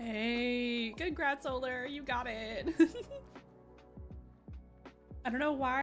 Hey, congrats, Solar. You got it. I don't know why.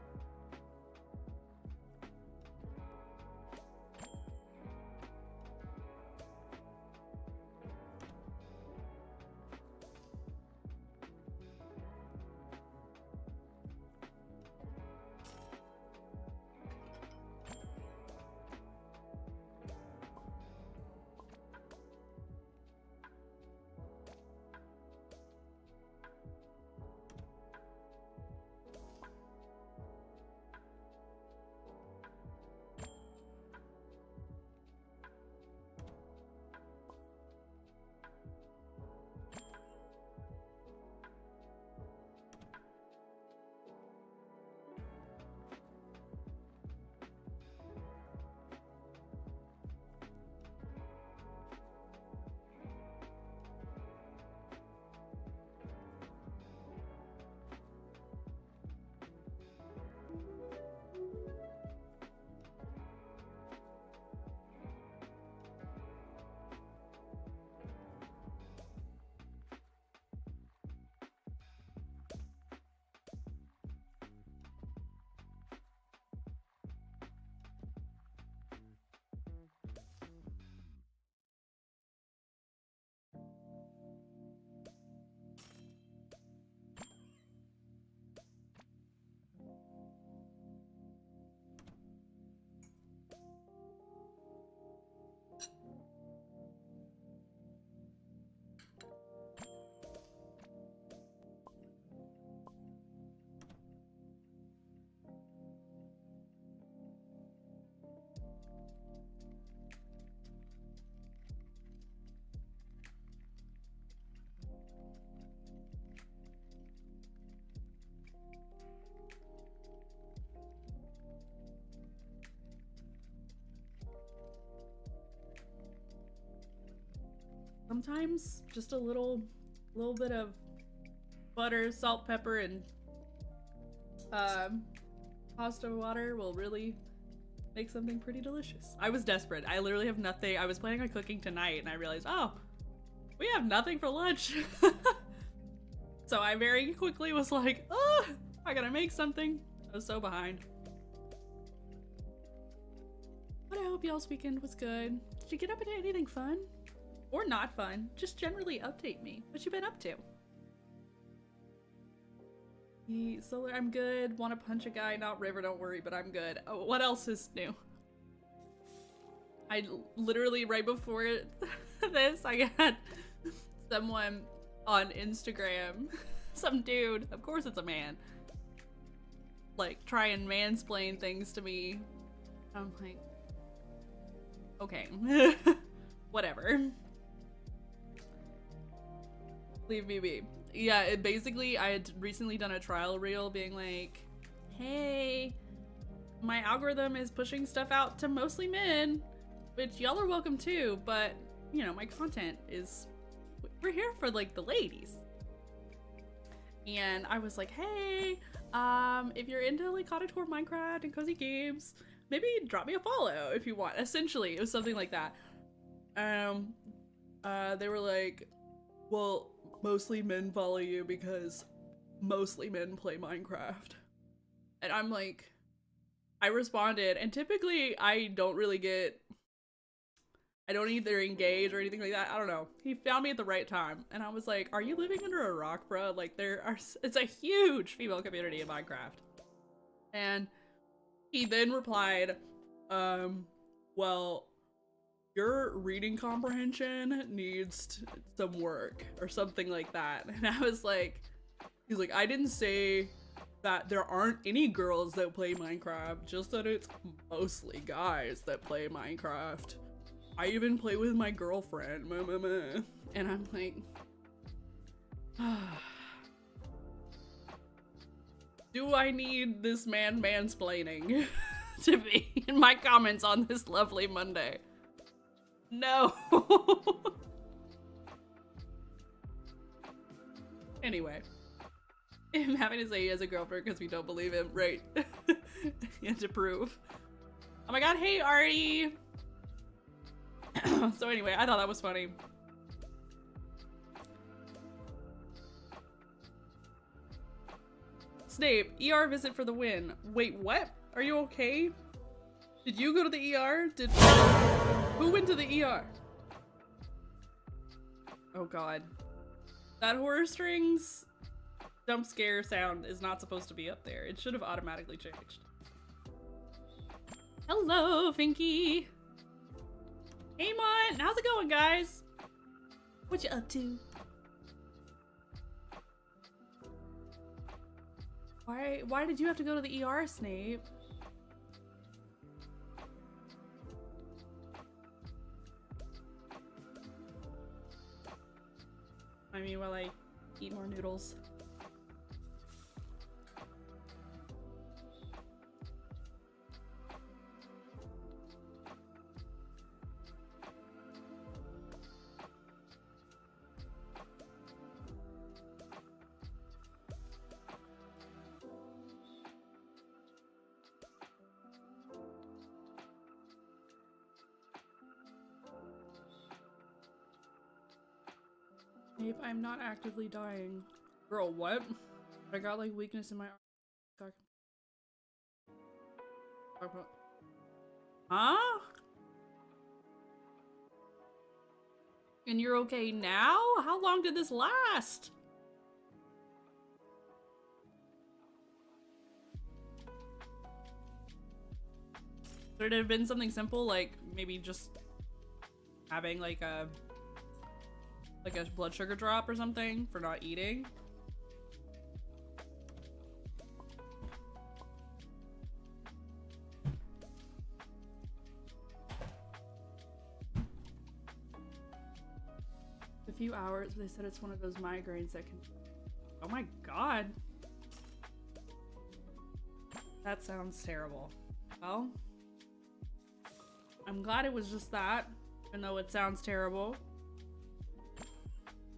Sometimes just a little bit of butter, salt, pepper, and pasta water will really make something pretty delicious. I was desperate. I literally have nothing. I was planning on cooking tonight and I realized, oh, we have nothing for lunch. So I very quickly was like, oh, I gotta make something. I was so behind. But I hope y'all's weekend was good. Did you get up into anything fun? Or not fun? Just generally update me. What you been up to? Solar, I'm good. Want to punch a guy? Not River, don't worry, but I'm good. Oh, what else is new? I literally, right before this, I got someone on Instagram, some dude, of course it's a man, like try and mansplain things to me. I'm like, okay, whatever. Leave me be. Yeah, it basically, I had recently done a trial reel being like, hey, my algorithm is pushing stuff out to mostly men, which y'all are welcome too, but, you know, my content is, we're here for, like, the ladies. And I was like, hey, if you're into, like, Cottagecore, Minecraft, and cozy games, maybe drop me a follow if you want. Essentially, it was something like that. They were like, well, mostly men follow you because mostly men play Minecraft. And I'm like, I responded, and typically I don't either engage or anything like that. I don't know. He found me at the right time. And I was like, are you living under a rock, bro? Like, it's a huge female community in Minecraft. And he then replied, well, your reading comprehension needs some work or something like that. And I was like, he's like, I didn't say that there aren't any girls that play Minecraft, just that it's mostly guys that play Minecraft. I even play with my girlfriend, and I'm like, do I need this man mansplaining to be in my comments on this lovely Monday? No. Anyway, him having to say he has a girlfriend because we don't believe him, right? He had to prove. Oh my god, hey Artie! So anyway, I thought that was funny. Snape, ER visit for the win. Wait, what? Are you okay? Did you go to the ER? Who went to the ER? Oh god. That horror strings jump scare sound is not supposed to be up there. It should have automatically changed. Hello, Finky. Hey, Mon. How's it going, guys? What you up to? Why did you have to go to the ER, Snape? I mean, while I eat more noodles. Snape, I'm not actively dying. Girl, what? I got like weakness in my arm. Huh? And you're okay now? How long did this last? Could it have been something simple, like maybe just having like a blood sugar drop or something for not eating? A few hours, they said it's one of those migraines that can... Oh my god. That sounds terrible. Well, I'm glad it was just that, even though it sounds terrible.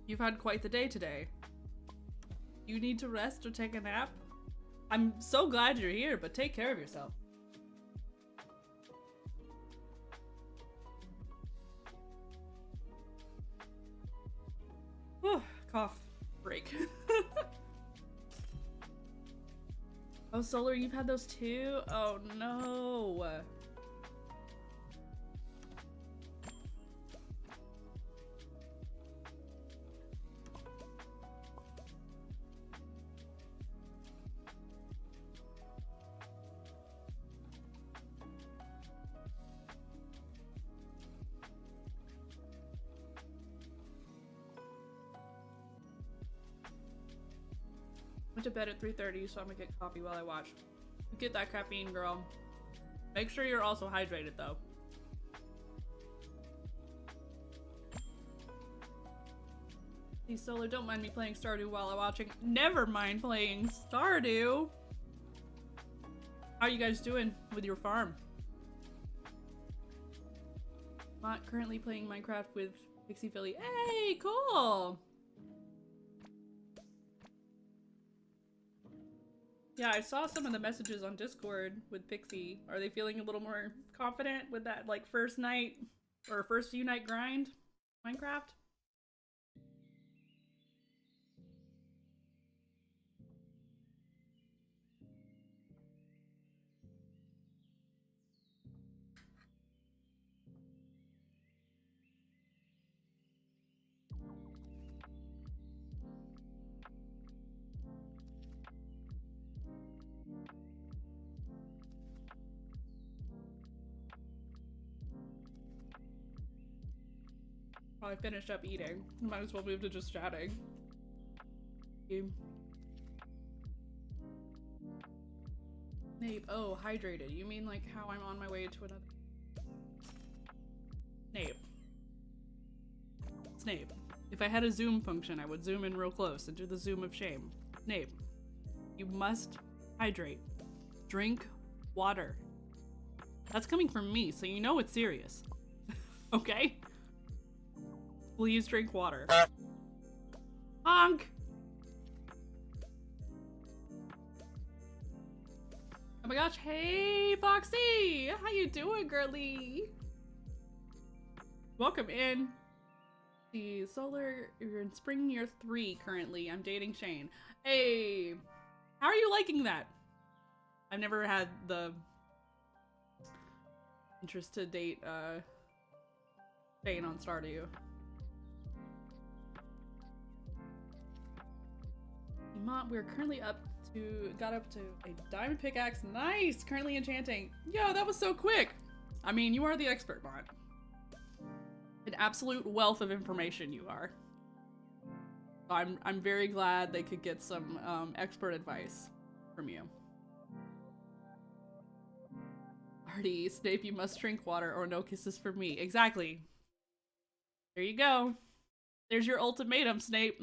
You've had quite the day today. You need to rest or take a nap? I'm so glad you're here, but take care of yourself. Whew, cough break. Oh, Solar, you've had those too? Oh no. Went to bed at 3:30, so I'm gonna get coffee while I watch. Get that caffeine, girl. Make sure you're also hydrated, though. Please, Solar, don't mind me playing Stardew while I'm watching. Never mind playing Stardew. How are you guys doing with your farm? Not currently playing Minecraft with Pixie Philly. Hey, cool! Yeah, I saw some of the messages on Discord with Pixie. Are they feeling a little more confident with that, like, first night or first few night grind Minecraft? I finished up eating. Might as well move to just chatting. Snape, oh, hydrated. You mean like how I'm on my way to another... Snape. Snape. If I had a zoom function, I would zoom in real close and do the zoom of shame. Snape. You must hydrate. Drink water. That's coming from me, so you know it's serious. Okay? Please drink water. Honk! Oh my gosh, hey Foxy! How you doing, girly? Welcome in. The Solar, you're in spring year 3 currently. I'm dating Shane. Hey! How are you liking that? I've never had the interest to date Shane on Stardew. We're currently got up to a diamond pickaxe. Nice! Currently enchanting. Yo, that was so quick. I mean, you are the expert, Mont. An absolute wealth of information you are. I'm very glad they could get some expert advice from you. Artie, Snape, you must drink water or no kisses for me. Exactly. There you go. There's your ultimatum, Snape.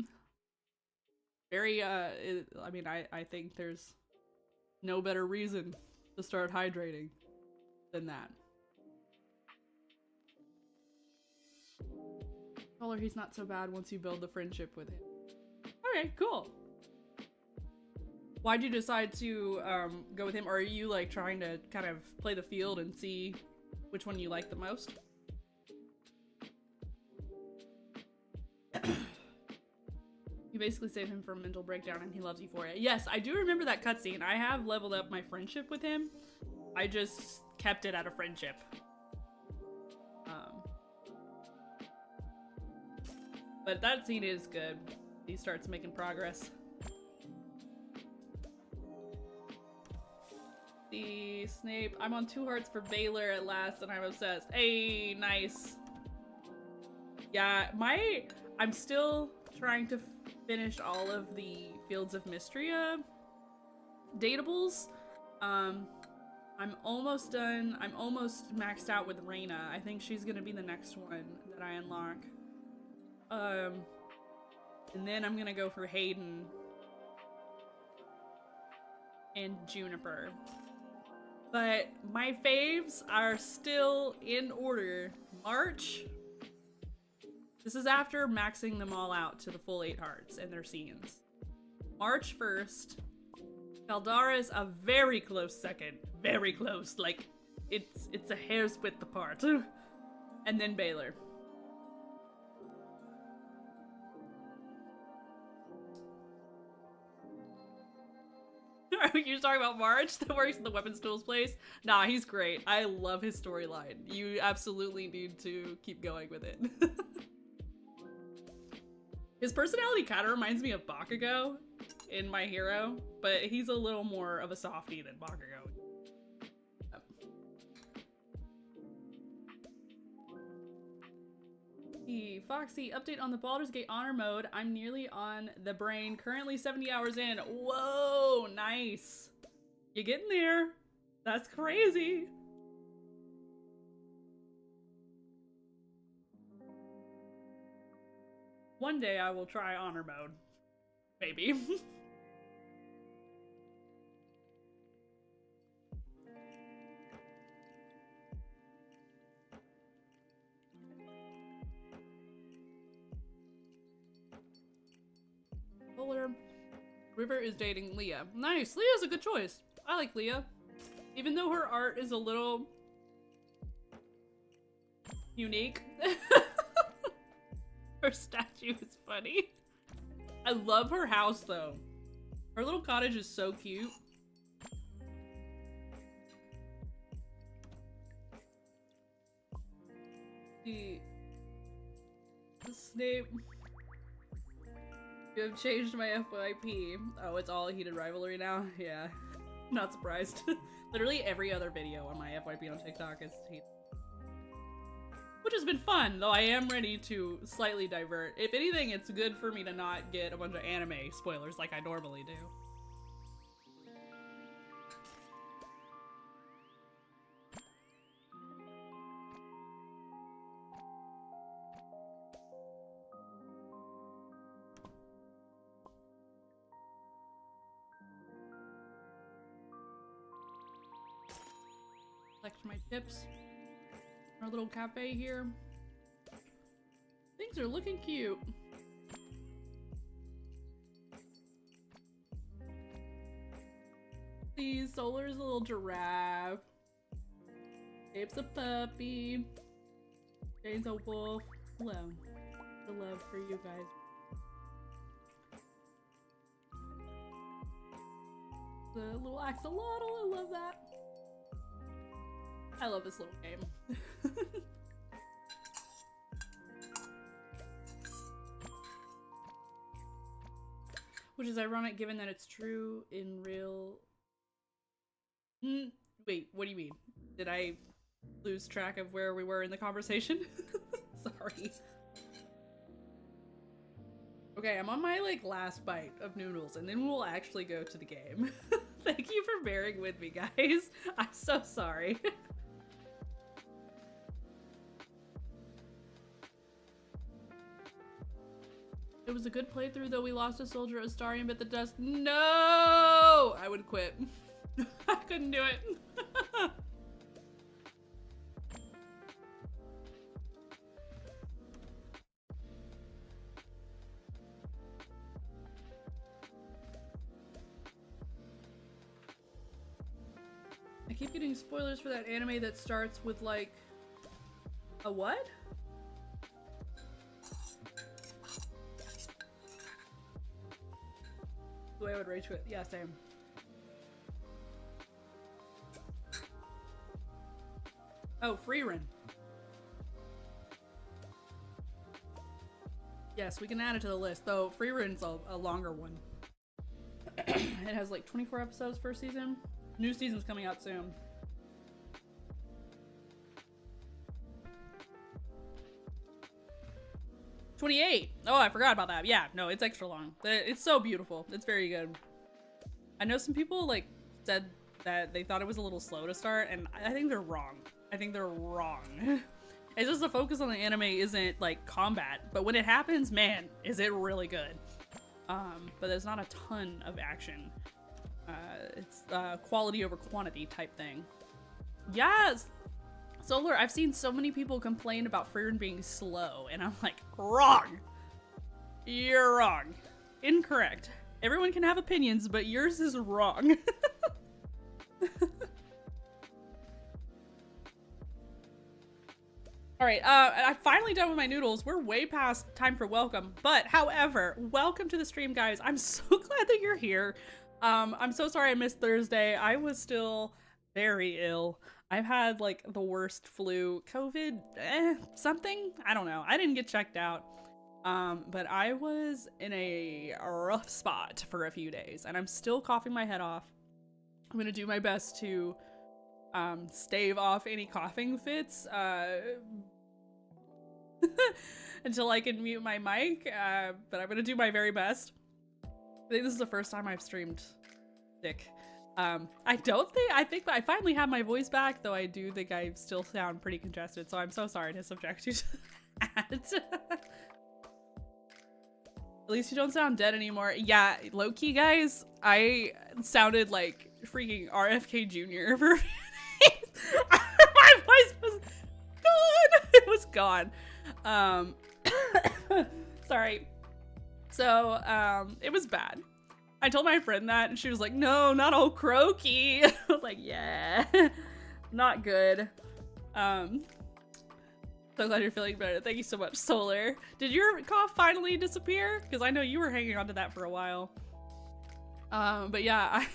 Very, I mean, I think there's no better reason to start hydrating than that. Color, he's not so bad once you build the friendship with him. Okay, cool. Why'd you decide to go with him? Or are you like trying to kind of play the field and see which one you like the most? You basically save him from mental breakdown and he loves Euphoria. Yes, I do remember that cutscene. I have leveled up my friendship with him. I just kept it at a friendship. But that scene is good. He starts making progress. The Snape. I'm on 2 hearts for Baylor at last and I'm obsessed. Hey, nice. Yeah, I'm still trying to finish all of the Fields of Mystria datables. I'm almost done. I'm almost maxed out with Reyna. I think she's gonna be the next one that I unlock. And then I'm gonna go for Hayden and Juniper. But my faves are still in order. March. This is after maxing them all out to the full 8 hearts and their scenes. March 1st. Caldara is a very close second. Very close. Like, it's a hair's width apart. And then Baylor. Are you talking about March that works in the weapons tools place? Nah, he's great. I love his storyline. You absolutely need to keep going with it. His personality kind of reminds me of Bakugo in My Hero, but he's a little more of a softie than Bakugo. Foxy, update on the Baldur's Gate honor mode. I'm nearly on the brain, currently 70 hours in. Whoa, nice. You're getting there. That's crazy. One day I will try honor mode. Maybe. River is dating Leah. Nice. Leah's a good choice. I like Leah. Even though her art is a little unique. Her statue is funny. I love her house though. Her little cottage is so cute. The Snape. You have changed my FYP. Oh, it's all heated rivalry now? Yeah. Not surprised. Literally every other video on my FYP on TikTok is heated. Which has been fun, though I am ready to slightly divert. If anything, it's good for me to not get a bunch of anime spoilers like I normally do. Collect my tips. Our little cafe here. Things are looking cute. See, Solar's a little giraffe. Ape's a puppy. Jane's a wolf. Hello. The love for you guys. The little axolotl, I love that. I love this little game. Which is ironic given that it's true in real... Wait, what do you mean? Did I lose track of where we were in the conversation? Sorry. Okay, I'm on my like last bite of noodles and then we'll actually go to the game. Thank you for bearing with me, guys. I'm so sorry. It was a good playthrough, though we lost a soldier at Astarion, but the dust. No! I would quit. I couldn't do it. I keep getting spoilers for that anime that starts with like a what? The way I would rage quit. Yeah, same. Oh, Freerun. Yes, we can add it to the list, though Freerun's a longer one. It has like 24 episodes per season. New season's coming out soon. $28. Oh, I forgot about that. Yeah, no, it's extra long. It's so beautiful. It's very good. I know some people like said that they thought it was a little slow to start, and I think they're wrong. I think they're wrong. It's just the focus on the anime isn't like combat, but when it happens, man, is it really good. But there's not a ton of action. It's quality over quantity type thing. Yes! Solar, I've seen so many people complain about Freerun being slow, and I'm like, wrong! You're wrong. Incorrect. Everyone can have opinions, but yours is wrong. Alright, I'm finally done with my noodles. We're way past time for welcome, but however, welcome to the stream, guys. I'm so glad that you're here. I'm so sorry I missed Thursday. I was still very ill. I've had like the worst flu, COVID, something? I don't know. I didn't get checked out. But I was in a rough spot for a few days and I'm still coughing my head off. I'm gonna do my best to stave off any coughing fits until I can mute my mic, but I'm gonna do my very best. I think this is the first time I've streamed sick. I think I finally have my voice back, though I do think I still sound pretty congested, so I'm so sorry to subject you to that. At least you don't sound dead anymore. Yeah, low-key, guys, I sounded like freaking RFK Jr. for a few days. My voice was gone. It was gone. Sorry. So, it was bad. I told my friend that and she was like, no, not all croaky. I was like, yeah, not good. So glad you're feeling better. Thank you so much, Solar. Did your cough finally disappear? Because I know you were hanging on to that for a while. But yeah,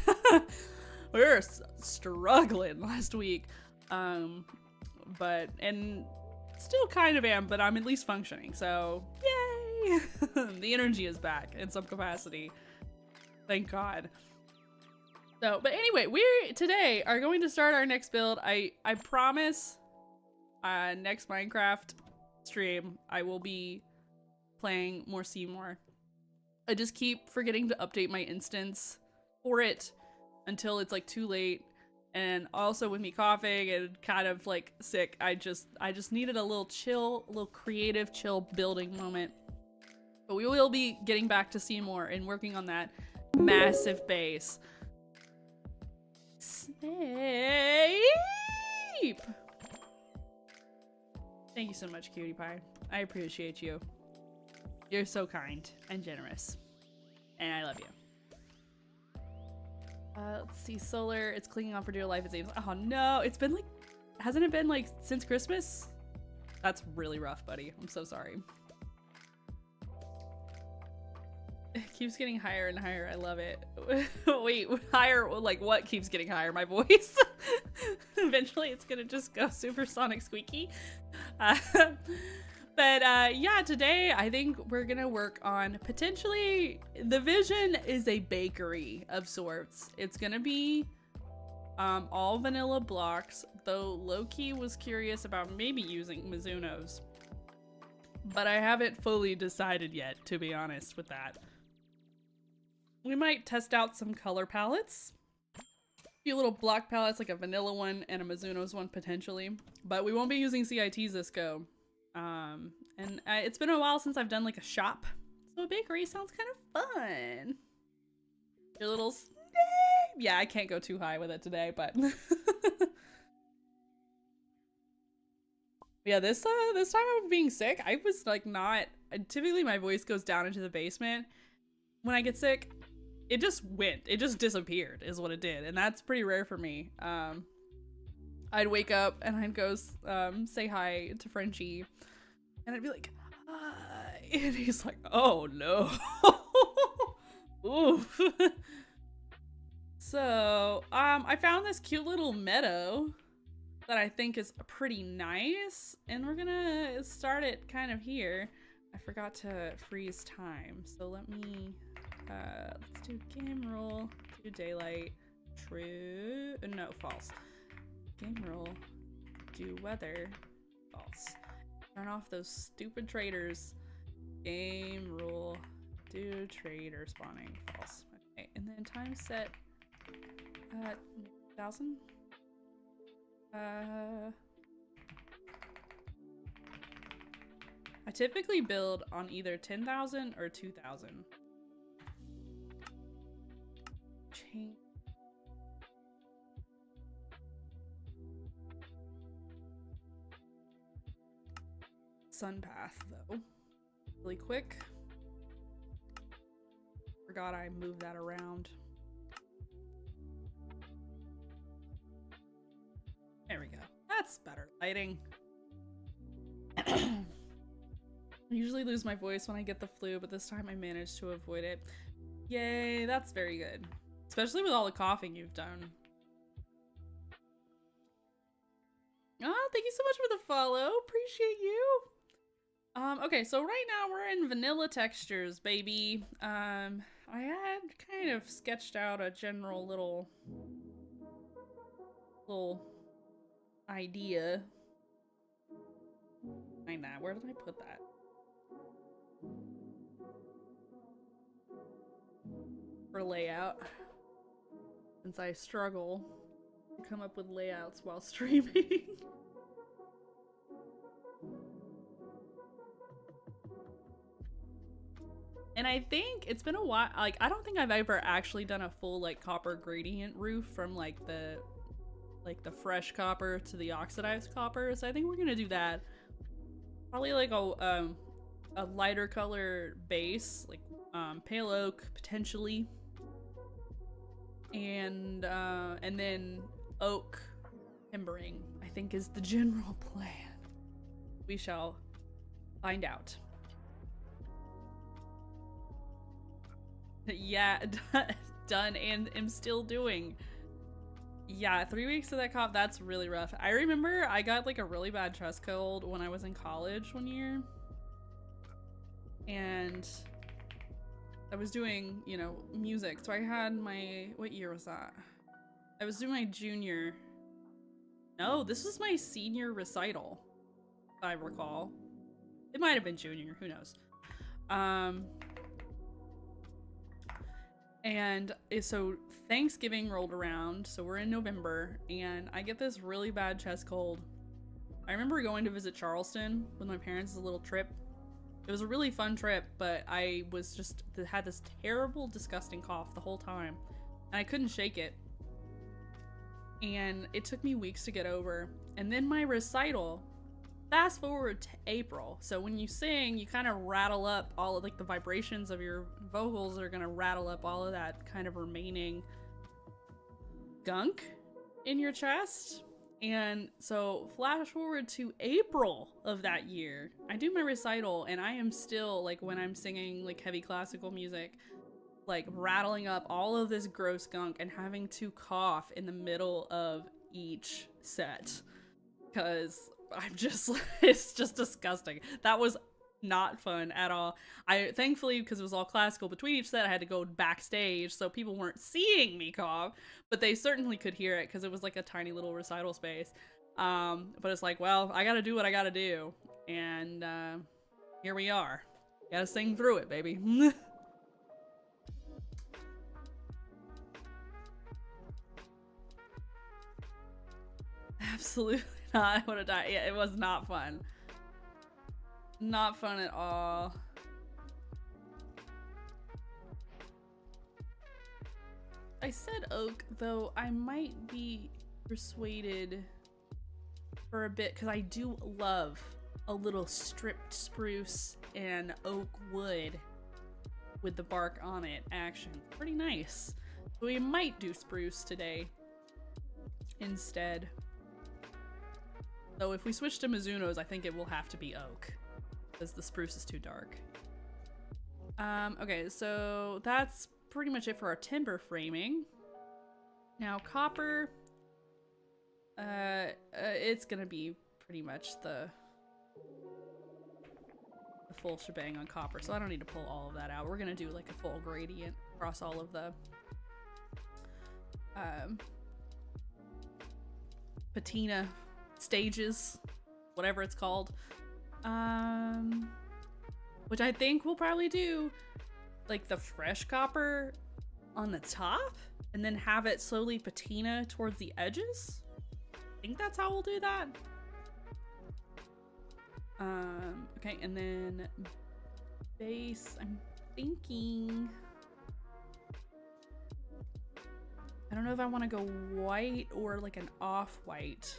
we were struggling last week. And still kind of am, but I'm at least functioning. So yay! The energy is back in some capacity. Thank God. So, but anyway, we today are going to start our next build. I promise next Minecraft stream, I will be playing more Seymour. I just keep forgetting to update my instance for it until it's like too late. And also with me coughing and kind of like sick, I just needed a little chill, a little creative chill building moment. But we will be getting back to Seymour and working on that massive base. Snape! Thank you so much, Cutie Pie. I appreciate you. You're so kind and generous. And I love you. Let's see, Solar, it's clinging on for dear life, it seems. Oh no, it's been like, hasn't it been like since Christmas? That's really rough, buddy. I'm so sorry. It keeps getting higher and higher. I love it. Wait, higher? Like what keeps getting higher? My voice? Eventually it's gonna just go supersonic squeaky. Yeah, today I think we're gonna work on potentially, the vision is a bakery of sorts. It's gonna be all vanilla blocks, though Loki was curious about maybe using Mizuno's. But I haven't fully decided yet, to be honest with that. We might test out some color palettes. A few little block palettes, like a vanilla one and a Mizuno's one potentially. But we won't be using CITs this go. It's been a while since I've done like a shop. So a bakery sounds kind of fun. Your little snake. Yeah, I can't go too high with it today, but yeah, this time of being sick, I was like not, typically my voice goes down into the basement. When I get sick, it just disappeared is what it did. And that's pretty rare for me. I'd wake up and I'd go say hi to Frenchie and I'd be like, hi. And he's like, oh no. Oof. So, I found this cute little meadow that I think is pretty nice, and we're gonna start it kind of here. I forgot to freeze time, so let me, let's do game roll, do daylight, true, no, false. Game roll, do weather, false. Turn off those stupid traders. Game rule, do trader spawning, false. Okay, and then time set, 1,000? I typically build on either 10,000 or 2,000. Change. Sun path though, really quick. Forgot I moved that around. There we go. That's better lighting. I usually lose my voice when I get the flu, but this time I managed to avoid it. Yay, that's very good. Especially with all the coughing you've done. Oh, thank you so much for the follow. Appreciate you. Okay, so right now we're in vanilla textures, baby. I had kind of sketched out a general little idea. Find that. Where did I put that? For layout. Since I struggle to come up with layouts while streaming. And I think it's been a while, like, I don't think I've ever actually done a full, like, copper gradient roof from, like, the fresh copper to the oxidized copper. So I think we're gonna do that. Probably, like, a lighter color base, like, pale oak, potentially. And then oak timbering, I think, is the general plan. We shall find out. Yeah, done and am still doing. Yeah, 3 weeks of that cough, that's really rough. I remember I got like a really bad chest cold when I was in college one year. And I was doing, you know, music. So I had my, what year was that? I was doing my junior. No, this was my senior recital, if I recall. It might have been junior, who knows. And so Thanksgiving rolled around, so we're in November, and I get this really bad chest cold. I remember going to visit Charleston with my parents as a little trip. It was a really fun trip, but I was just had this terrible, disgusting cough the whole time, and I couldn't shake it. And it took me weeks to get over. And then my recital, fast forward to April. So when you sing, you kind of rattle up all of like the vibrations of your vocals are gonna rattle up all of that kind of remaining gunk in your chest. And so flash forward to April of that year, I do my recital and I am still like, when I'm singing like heavy classical music, like rattling up all of this gross gunk and having to cough in the middle of each set because I'm just it's just disgusting. That was not fun at all. I thankfully, because it was all classical, between each set I had to go backstage so people weren't seeing me cough, but they certainly could hear it because it was like a tiny little recital space. But it's like, well, I gotta do what I gotta do, and here we are. Gotta sing through it, baby. Absolutely not. I would have died. Yeah, it was not fun. Not fun at all. I said oak, though I might be persuaded for a bit because I do love a little stripped spruce and oak wood with the bark on it action. Pretty nice. So we might do spruce today instead. Though if we switch to Mizuno's, I think it will have to be oak because the spruce is too dark. Okay, so that's pretty much it for our timber framing. Now copper, it's gonna be pretty much the full shebang on copper, so I don't need to pull all of that out. We're gonna do like a full gradient across all of the patina stages, whatever it's called, which I think we'll probably do like the fresh copper on the top and then have it slowly patina towards the edges. I think that's how we'll do that. Okay, and then base, I'm thinking, I don't know if I want to go white or like an off-white.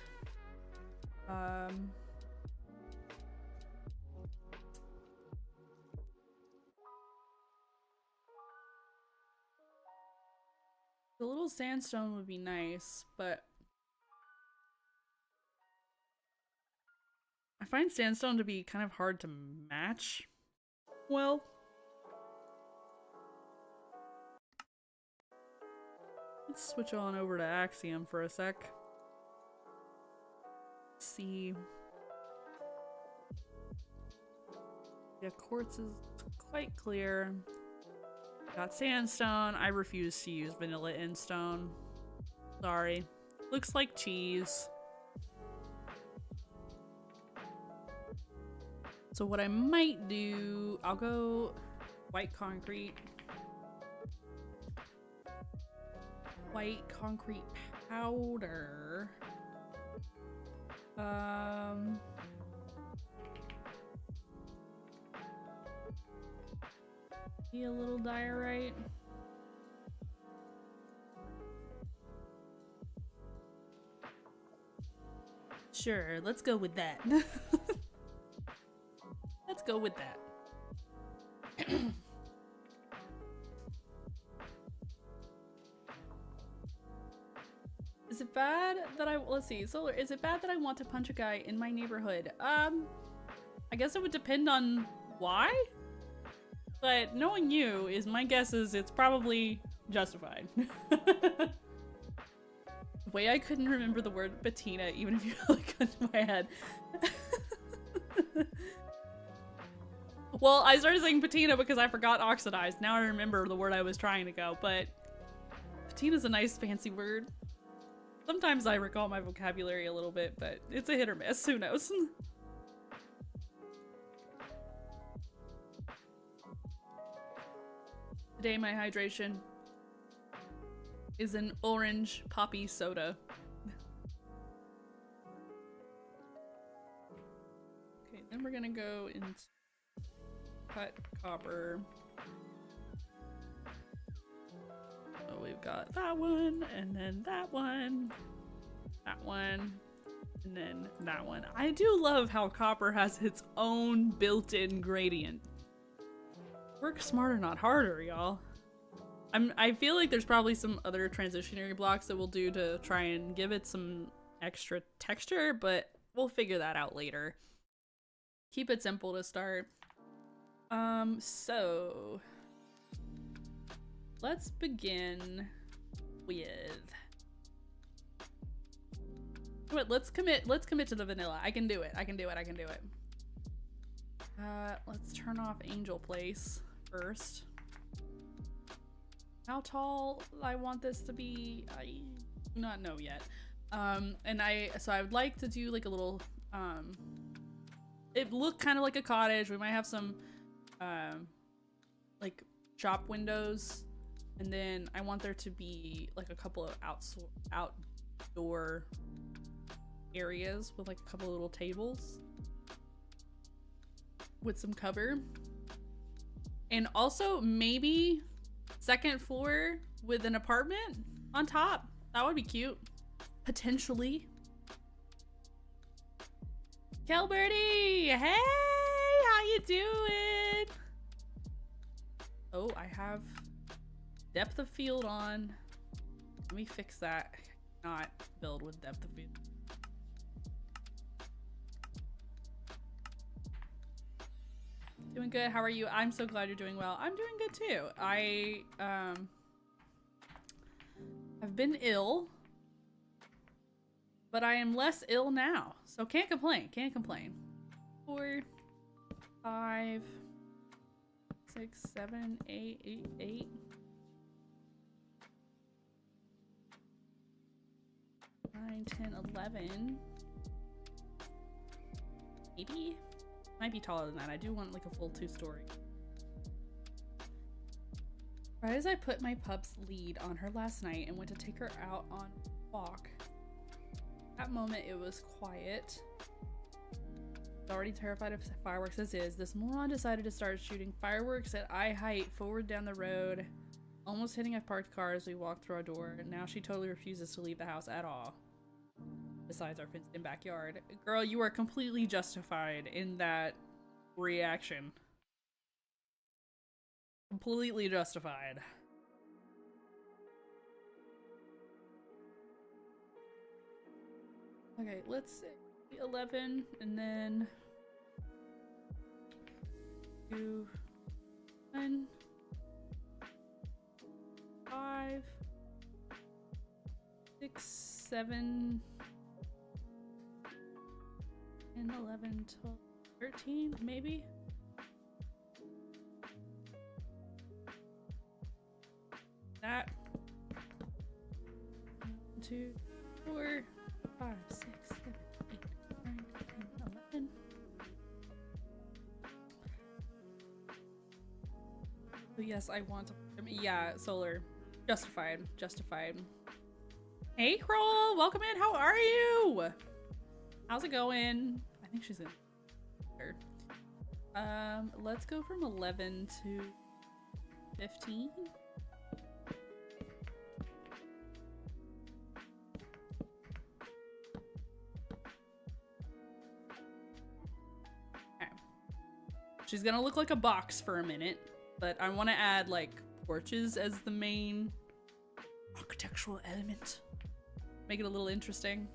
The little sandstone would be nice, but I find sandstone to be kind of hard to match well. Let's switch on over to Axiom for a sec. Let's see. Yeah, quartz is quite clear. Got sandstone. I refuse to use vanilla instone. Sorry. Looks like cheese. So what I might do, I'll go white concrete. White concrete powder. Be a little diorite. Sure, let's go with that. Let's go with that. Is it bad that let's see, Solar, is it bad that I want to punch a guy in my neighborhood? I guess it would depend on why? But knowing you, my guess is it's probably justified. The way I couldn't remember the word patina, even if you look into my head. Well, I started saying patina because I forgot oxidized. Now I remember the word I was trying to go, but patina's a nice fancy word. Sometimes I recall my vocabulary a little bit, but it's a hit or miss. Who knows? Today my hydration is an orange poppy soda. Okay, then we're gonna go into cut copper. So we've got that one, and then that one, and then that one. I do love how copper has its own built-in gradient. Work smarter, not harder, y'all. I feel like there's probably some other transitionary blocks that we'll do to try and give it some extra texture, but we'll figure that out later. Keep it simple to start. So let's begin with, wait, let's commit to the vanilla. I can do it. Let's turn off Angel Place first. How tall I want this to be, I do not know yet. So I would like to do like a little, it looked kind of like a cottage. We might have some, like shop windows, and then I want there to be like a couple of outdoor areas with like a couple of little tables with some cover, and also maybe second floor with an apartment on top. That would be cute, potentially. Kelberty, hey, how you doing? Oh, I have depth of field on. Let me fix that. I cannot build with depth of field. Doing good. How are you? I'm so glad you're doing well. I'm doing good too. I have been ill, but I am less ill now, so can't complain. 4, 5, 6, 7, 8, 9, 10, 11. Maybe? Might be taller than that. I do want like a full 2-story. Right as I put my pup's lead on her last night and went to take her out on a walk, that moment it was quiet. Already terrified of fireworks as is, this moron decided to start shooting fireworks at eye height forward down the road, almost hitting a parked car as we walked through our door. Now she totally refuses to leave the house at all. Besides our fenced-in backyard. Girl, you are completely justified in that reaction. Completely justified. Okay, let's say 11, and then 2, 1, 5, 6, 7, 10, 11, 12, 13, maybe? That. 1, 2, 4, 5, 6, 7, 8, 9, 10, 11. So yes, I want to, yeah, solar. Justified. Hey, Kroll, welcome in. How are you? How's it going? I think she's in there. Let's go from 11 to 15. Okay. She's gonna look like a box for a minute, but I want to add like porches as the main architectural element. Make it a little interesting.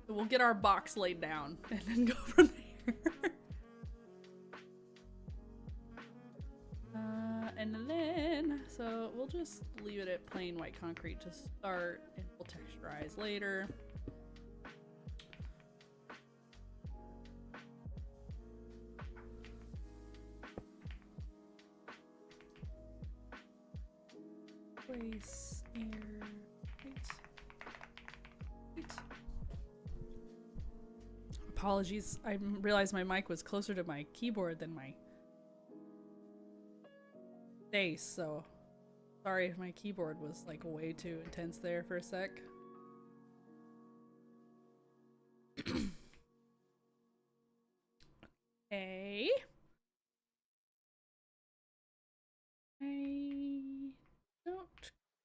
So we'll get our box laid down and then go from there. And then, so we'll just leave it at plain white concrete to start, and we'll texturize later. Place air, wait. Apologies, I realized my mic was closer to my keyboard than my face, so sorry if my keyboard was like way too intense there for a sec. Okay. I don't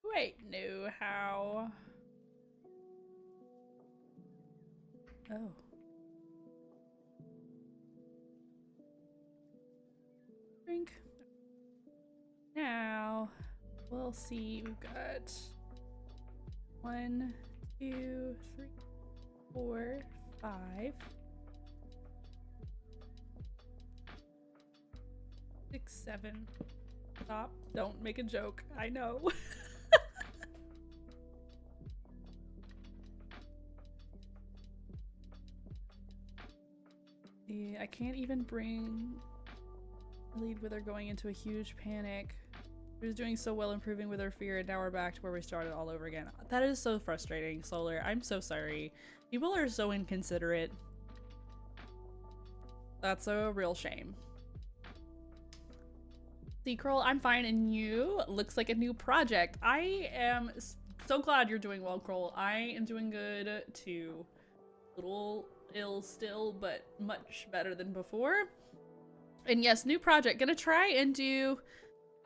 quite know how. Oh. Drink. Now, we'll see. We've got 1, 2, 3, 4, 5, 6, 7. Stop. Don't make a joke. I know. I can't even bring lead with her going into a huge panic. She was doing so well improving with her fear, and now we're back to where we started all over again. That is so frustrating, Solar. I'm so sorry. People are so inconsiderate. That's a real shame. See, Kroll, I'm fine, and you? Looks like a new project. I am so glad you're doing well, Kroll. I am doing good too. A little ill still, but much better than before. And yes, new project. Gonna try and do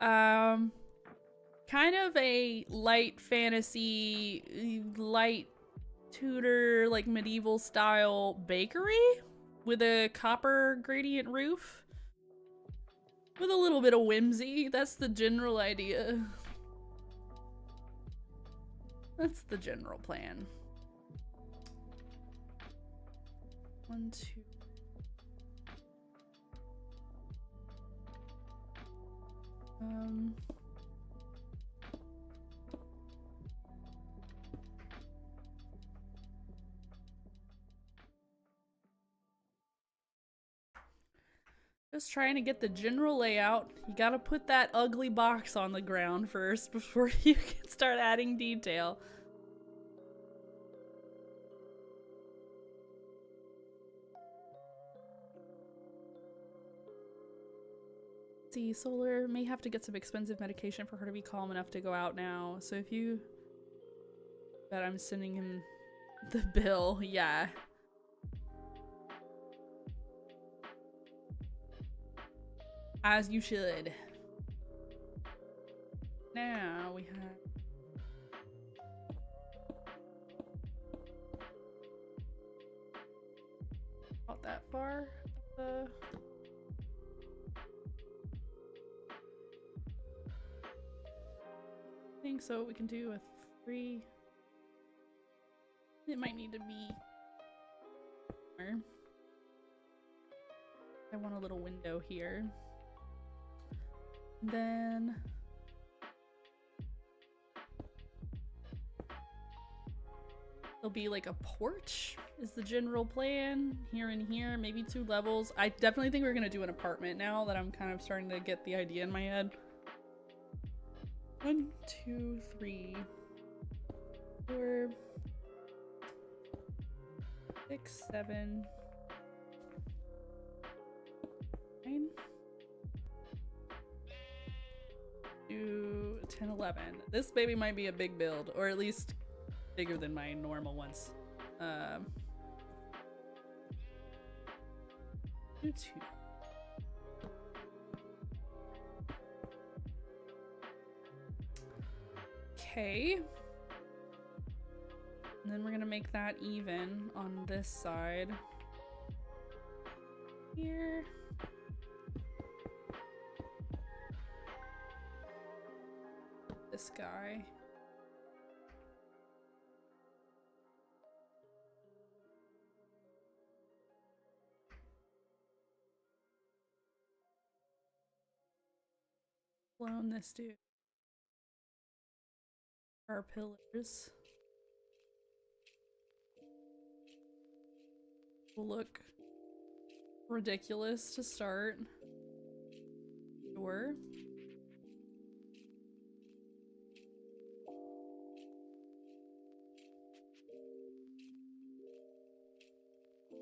kind of a light fantasy, light Tudor, like medieval style bakery with a copper gradient roof with a little bit of whimsy. That's the general idea. That's the general plan. 1, 2. Just trying to get the general layout. You gotta put that ugly box on the ground first before you can start adding detail. See, Solar may have to get some expensive medication for her to be calm enough to go out now. So if you bet I'm sending him the bill, yeah. As you should. Now we have not that far. I think so. We can do a 3. It might need to be more. I want a little window here. Then there'll be like a porch is the general plan. Here and here, maybe 2 levels. I definitely think we're gonna do an apartment now that I'm kind of starting to get the idea in my head. 1, 2, 3, 4, 6, 7, 9. 10, 11. This baby might be a big build, or at least bigger than my normal ones. 2. Okay. And then we're gonna make that even on this side. Here. This guy. Clone this dude. Our pillars will look ridiculous to start. Sure.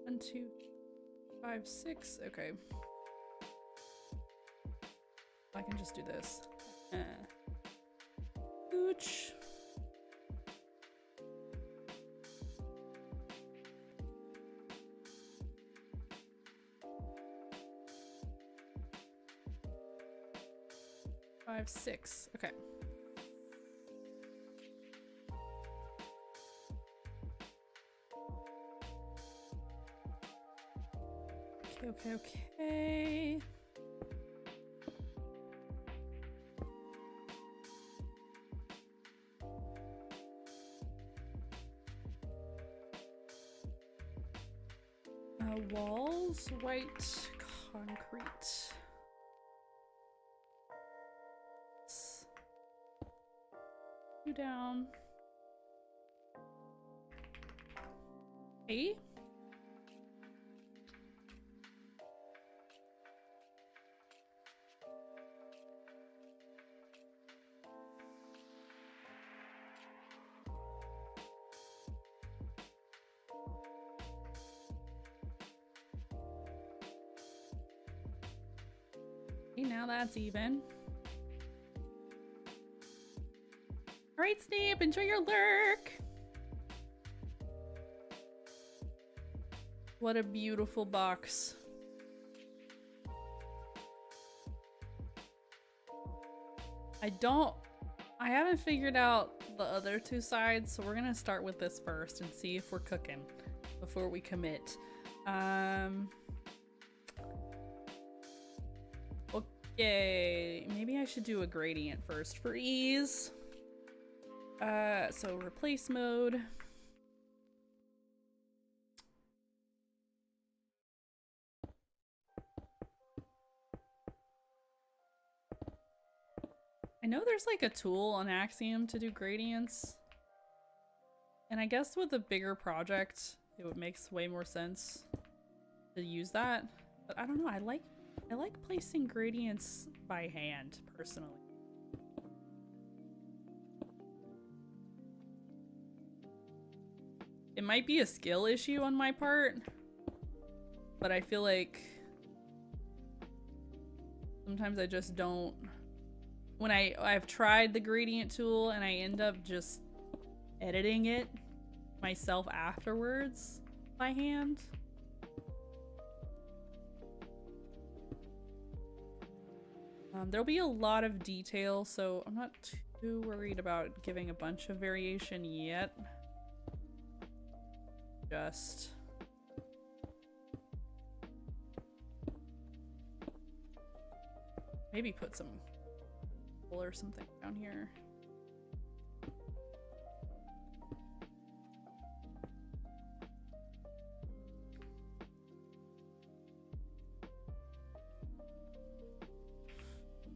One, 2, 5, 6. Okay. I can just do this. Ooch. Five, 6. Okay. Okay. Walls, white concrete. You down. Hey? Now that's even. Alright, Snape, enjoy your lurk! What a beautiful box. I haven't figured out the other two sides, so we're gonna start with this first and see if we're cooking before we commit. Okay, maybe I should do a gradient first for ease. So replace mode. I know there's like a tool on Axiom to do gradients. And I guess with a bigger project, it would make way more sense to use that. But I don't know, I like placing gradients by hand, personally. It might be a skill issue on my part, but I feel like sometimes I just don't. When I've tried the gradient tool and I end up just editing it myself afterwards by hand. There'll be a lot of detail, so I'm not too worried about giving a bunch of variation yet. Just maybe put some wool or something down here.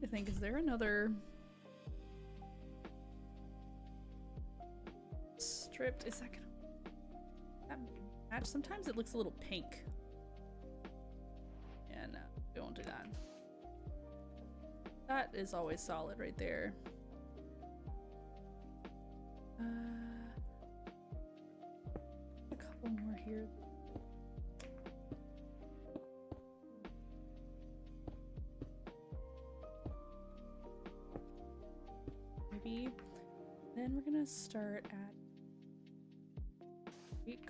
I think, is there another stripped? Is that gonna match? Sometimes it looks a little pink. Yeah, no, we won't do that. That is always solid right there. A couple more here. Maybe. Then we're gonna start at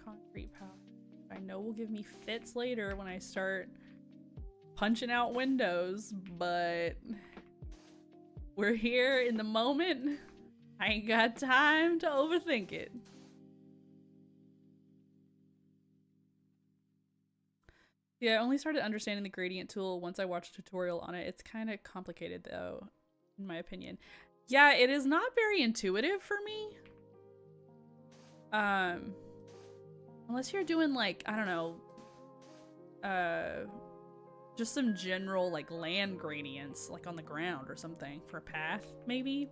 concrete powder. I know will give me fits later when I start punching out windows, but we're here in the moment. I ain't got time to overthink it. Yeah, I only started understanding the gradient tool once I watched a tutorial on it. It's kind of complicated though, in my opinion. Yeah, it is not very intuitive for me. Unless you're doing like, I don't know, just some general like land gradients, like on the ground or something for a path, maybe.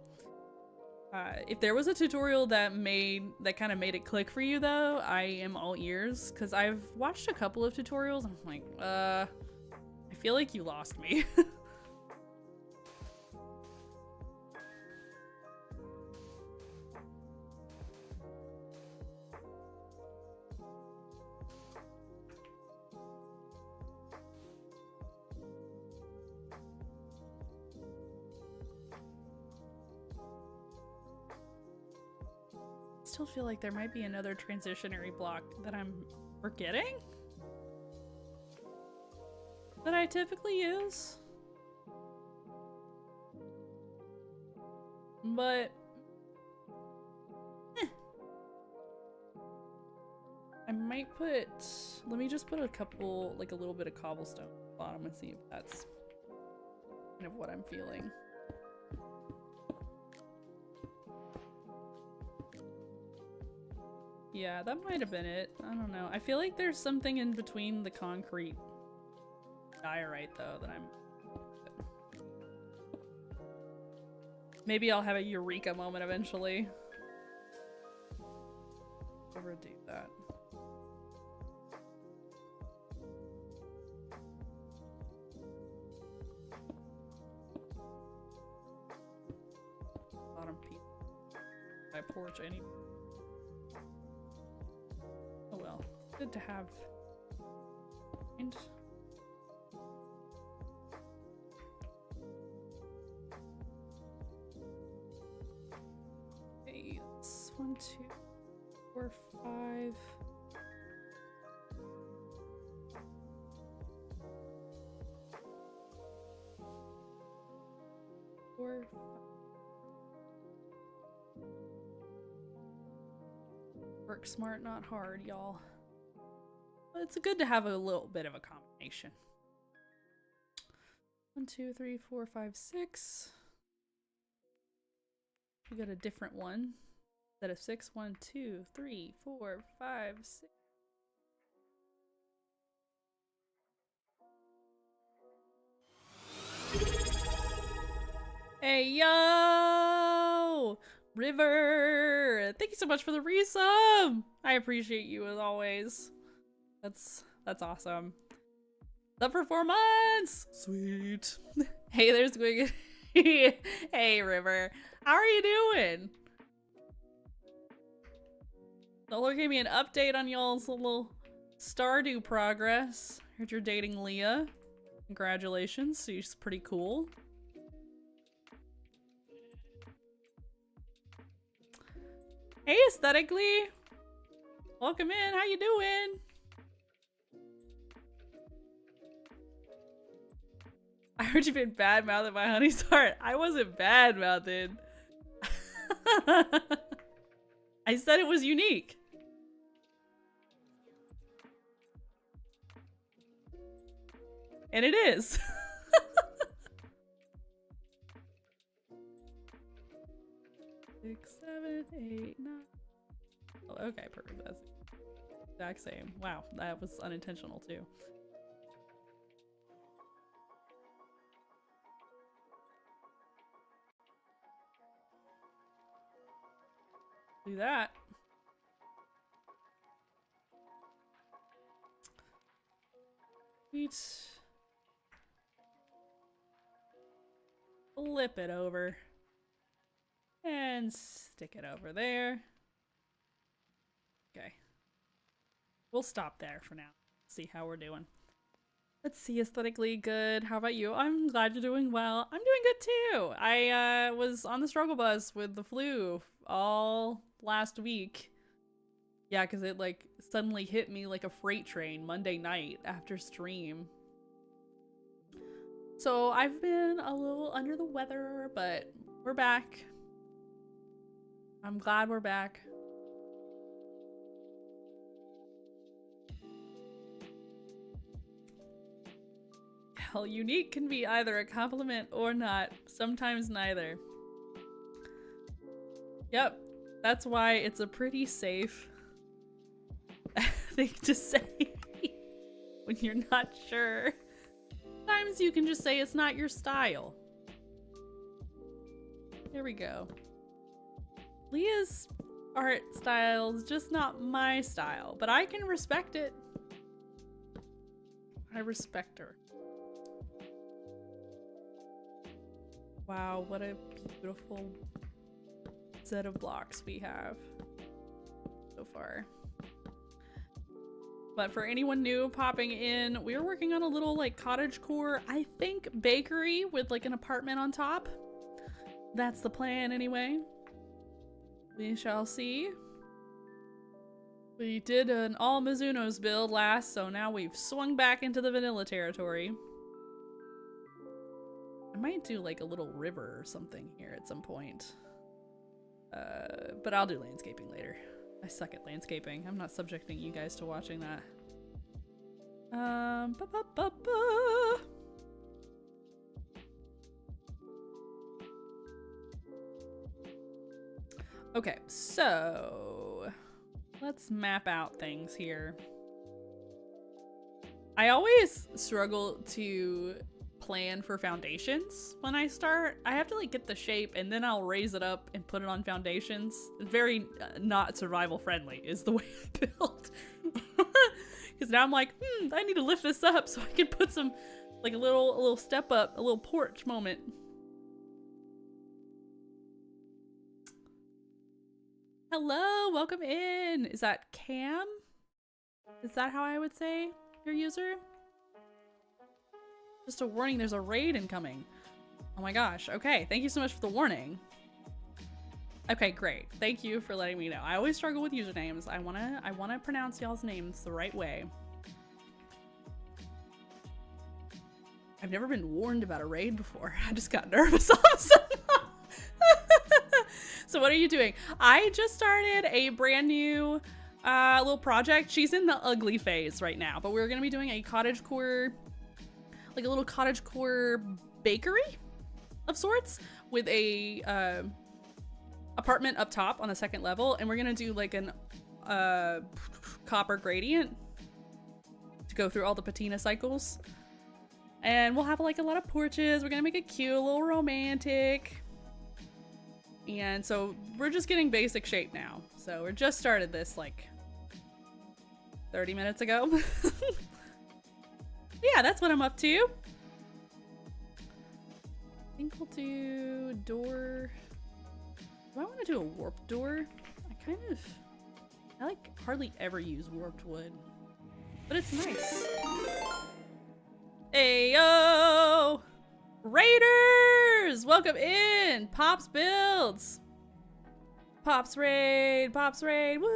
If there was a tutorial that kind of made it click for you though, I am all ears, because I've watched a couple of tutorials and I'm like, I feel like you lost me. Still feel like there might be another transitionary block that I'm forgetting that I typically use, but I might put, let me just put a couple, like a little bit of cobblestone at the bottom and see if that's kind of what I'm feeling. Yeah, that might have been it. I don't know. I feel like there's something in between the concrete diorite though that I'm... Maybe I'll have a eureka moment eventually. Overdo that. Bottom piece. My porch any. Oh well. Good to have. And okay, it's 1, 2, 4, 5. Work smart, not hard, y'all. But it's good to have a little bit of a combination. 1, 2, 3, 4, 5, 6. We got a different one. Instead of 6, 1, 2, 3, 4, 5, 6. Hey yo! River! Thank you so much for the resub! I appreciate you as always. That's awesome. Up for 4 months! Sweet. Hey, there's Gwig. Hey, River. How are you doing? Solar gave me an update on y'all's little Stardew progress. Heard you're dating Leah. Congratulations, she's pretty cool. Hey, Aesthetically! Welcome in, how you doing? I heard you've been bad-mouthing my honey's heart. I wasn't bad-mouthing. I said it was unique. And it is. 6, 7, 8, 9. Oh, okay, perfect. That's the exact same. Wow, that was unintentional too. Do that. Sweet. Flip it over. And stick it over there. Okay. We'll stop there for now. See how we're doing. Let's see, Aesthetically good. How about you? I'm glad you're doing well. I'm doing good too. I was on the struggle bus with the flu all last week. Yeah, because it like suddenly hit me like a freight train Monday night after stream. So I've been a little under the weather, but we're back. I'm glad we're back. Hell, unique can be either a compliment or not. Sometimes neither. Yep, that's why it's a pretty safe thing to say when you're not sure. Sometimes you can just say it's not your style. Here we go. Leah's art style is just not my style, but I can respect it. I respect her. Wow, what a beautiful set of blocks we have so far. But for anyone new popping in, we are working on a little like cottagecore, I think, bakery with like an apartment on top. That's the plan anyway. We shall see. We did an all Mizuno's build last, so now we've swung back into the vanilla territory. I might do like a little river or something here at some point. But I'll do landscaping later. I suck at landscaping. I'm not subjecting you guys to watching that. Okay, so Let's map out things here. I always struggle to plan for foundations when I start. I have to like get the shape and then I'll raise it up and put it on foundations. Very not survival friendly is the way I build. Because now I'm like, I need to lift this up so I can put some, like a little step up, a little porch moment. Hello, welcome in. Is that Cam? Is that how I would say your user? Just a warning, there's a raid incoming. Oh my gosh, okay, thank you so much for the warning. Okay, great, thank you for letting me know. I always struggle with usernames. I wanna pronounce y'all's names the right way. I've never been warned about a raid before. I just got nervous all of a sudden. So what are you doing? I just started a brand new little project. She's in the ugly phase right now, but we're gonna be doing a cottagecore, like a little cottagecore bakery of sorts with a apartment up top on the second level, and we're gonna do like an copper gradient to go through all the patina cycles, and we'll have like a lot of porches. We're gonna make it cute, a little romantic. And so we're just getting basic shape now. So we're just started this like 30 minutes ago. Yeah, that's what I'm up to. I think we'll do door. Do I want to do a warped door? I like hardly ever use warped wood, but it's nice. Ayo! Raiders! Welcome in! Pops builds! Pops raid! Pops raid! Woo!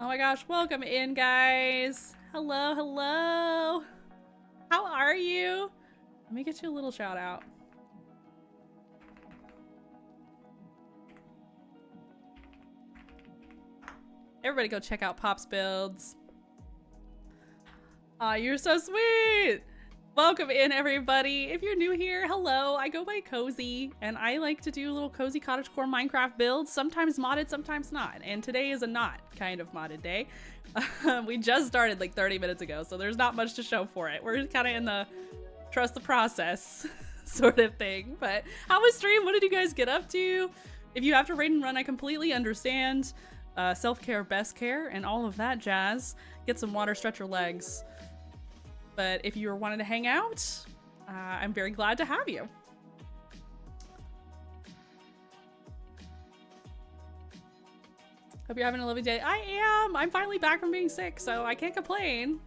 Oh my gosh, welcome in, guys! Hello, hello! How are you? Let me get you a little shout out. Everybody go check out Pops builds. Aw, you're so sweet! Welcome in, everybody. If you're new here, hello. I go by Cozy, and I like to do little cozy cottagecore Minecraft builds, sometimes modded, sometimes not. And today is a not kind of modded day. We just started like 30 minutes ago, so there's not much to show for it. We're kind of in the trust the process sort of thing. But how was stream? What did you guys get up to? If you have to raid and run, I completely understand. Self-care, best care, and all of that jazz. Get some water, stretch your legs. But if you're wanting to hang out, I'm very glad to have you. Hope you're having a lovely day. I am! I'm finally back from being sick, so I can't complain.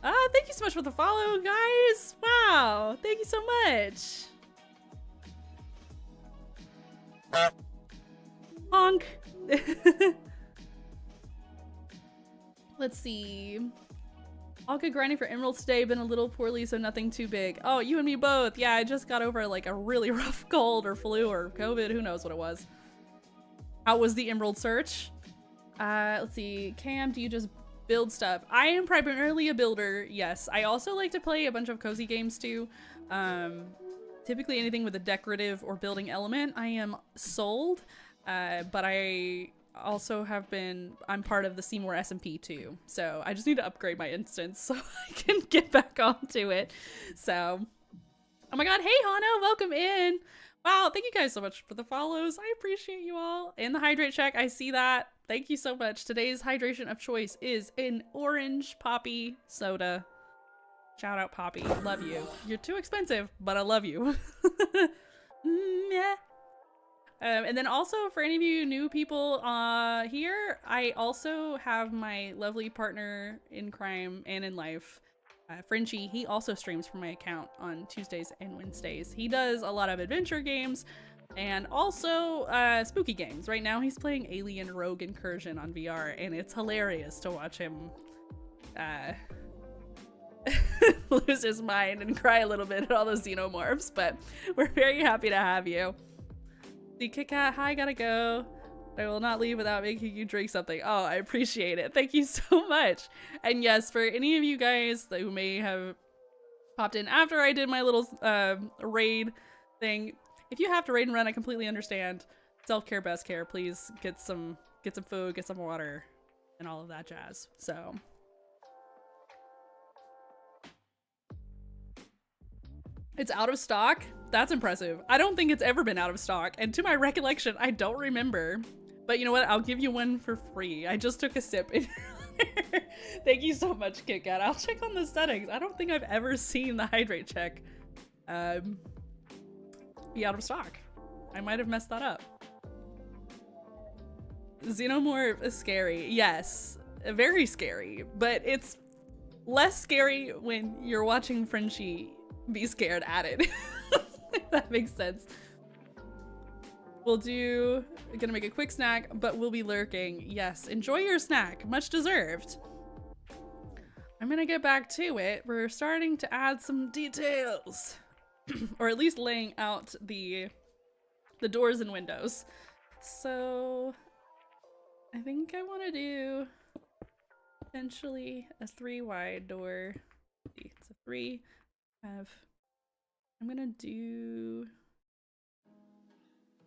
Thank you so much for the follow, guys! Wow, thank you so much! Honk! Let's see. All good grinding for emeralds today, been a little poorly, so nothing too big. Oh, you and me both. Yeah, I just got over like a really rough cold or flu or COVID, who knows what it was. How was the emerald search? Let's see, Cam, do you just build stuff? I am primarily a builder, yes. I also like to play a bunch of cozy games too. Typically anything with a decorative or building element, I am sold. But I also I'm part of the Seymour SMP too, so I just need to upgrade my instance so I can get back onto it. So, oh my god, hey Hana, welcome in. Wow, thank you guys so much for the follows. I appreciate you all. And the hydrate check, I see that. Thank you so much. Today's hydration of choice is an orange poppy soda. Shout out Poppy, love you. You're too expensive, but I love you. Yeah. And then also for any of you new people here, I also have my lovely partner in crime and in life, Frenchie. He also streams from my account on Tuesdays and Wednesdays. He does a lot of adventure games and also spooky games. Right now he's playing Alien Rogue Incursion on VR, and it's hilarious to watch him lose his mind and cry a little bit at all those xenomorphs, but we're very happy to have you. The Kit Kat, hi, gotta go. I will not leave without making you drink something. Oh, I appreciate it. Thank you so much. And yes, for any of you guys who may have popped in after I did my little raid thing, if you have to raid and run, I completely understand. self-care, best care. Please get some food, get some water, and all of that jazz. So it's out of stock. That's impressive. I don't think it's ever been out of stock, and to my recollection, I don't remember. But you know what? I'll give you one for free. I just took a sip. Thank you so much, Kit Kat. I'll check on the settings. I don't think I've ever seen the hydrate check be out of stock. I might have messed that up. Xenomorph is scary. Yes, very scary. But it's less scary when you're watching Frenchie be scared at it. If that makes sense. We'll do, gonna make a quick snack, but we'll be lurking. Yes, enjoy your snack, much deserved. I'm gonna get back to it. We're starting to add some details, or at least laying out the doors and windows. So I think I want to do potentially a 3 wide door. It's a 3. I'm gonna do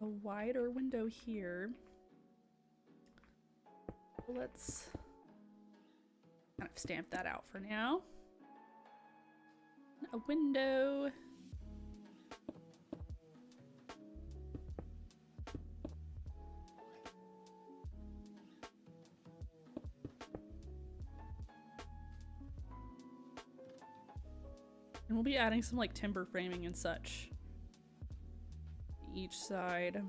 a wider window here. Let's kind of stamp that out for now. A window. And we'll be adding some like timber framing and such each side.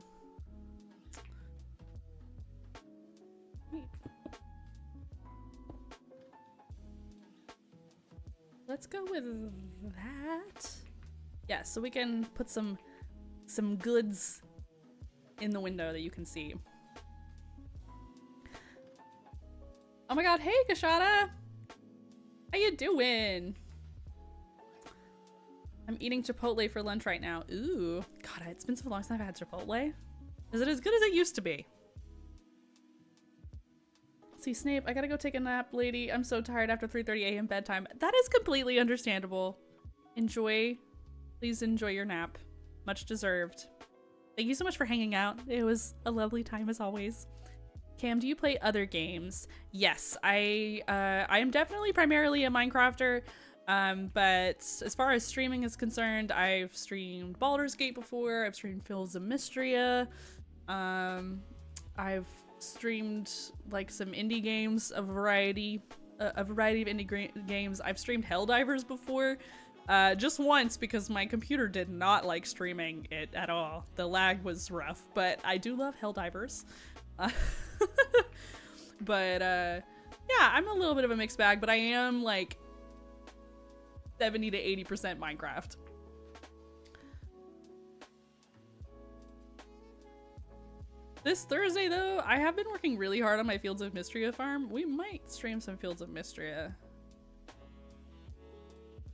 Let's go with that. Yeah, so we can put some goods in the window that you can see. Oh my god, hey Kashada! How you doing? I'm eating Chipotle for lunch right now. Ooh, God, it's been so long since I've had Chipotle. Is it as good as it used to be? Let's see, Snape, I gotta go take a nap, lady. I'm so tired after 3:30 a.m. bedtime. That is completely understandable. Enjoy. Please enjoy your nap. Much deserved. Thank you so much for hanging out. It was a lovely time as always. Cam, do you play other games? Yes, I am definitely primarily a Minecrafter. But as far as streaming is concerned, I've streamed Baldur's Gate before, I've streamed Fields of Mystria, I've streamed like some indie games, a variety of indie games. I've streamed Helldivers before, just once because my computer did not like streaming it at all. The lag was rough, but I do love Helldivers. But yeah, I'm a little bit of a mixed bag, but I am like 70 to 80% Minecraft. This Thursday though, I have been working really hard on my Fields of Mystria farm. We might stream some Fields of Mystria.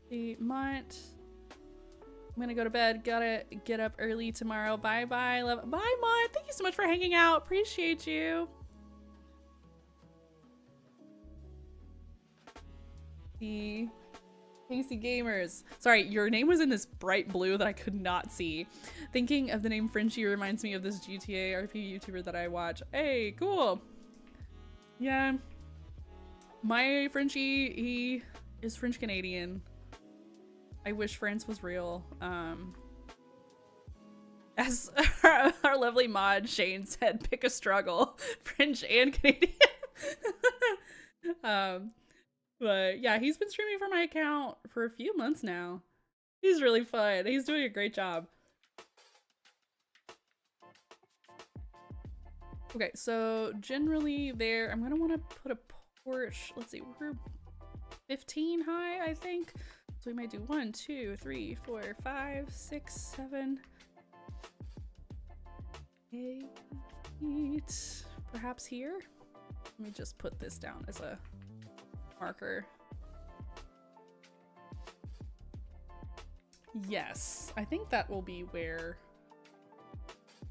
We might. I'm gonna go to bed, gotta get up early tomorrow. Bye bye, love. Bye Mod, thank you so much for hanging out, appreciate you. The Casey Gamers. Sorry, your name was in this bright blue that I could not see. Thinking of the name Frenchie reminds me of this GTA RP YouTuber that I watch. Hey, cool. Yeah. My Frenchie, he is French Canadian. I wish France was real. As our lovely mod Shane said, pick a struggle. French and Canadian. But yeah, he's been streaming for my account for a few months now. He's really fun. He's doing a great job. Okay, so generally there, I'm gonna want to put a porch. Let's see, we're 15 high, I think. So we might do 1, 2, 3, 4, 5, 6, 7, 8, perhaps here. Let me just put this down as a marker. Yes, I think that will be where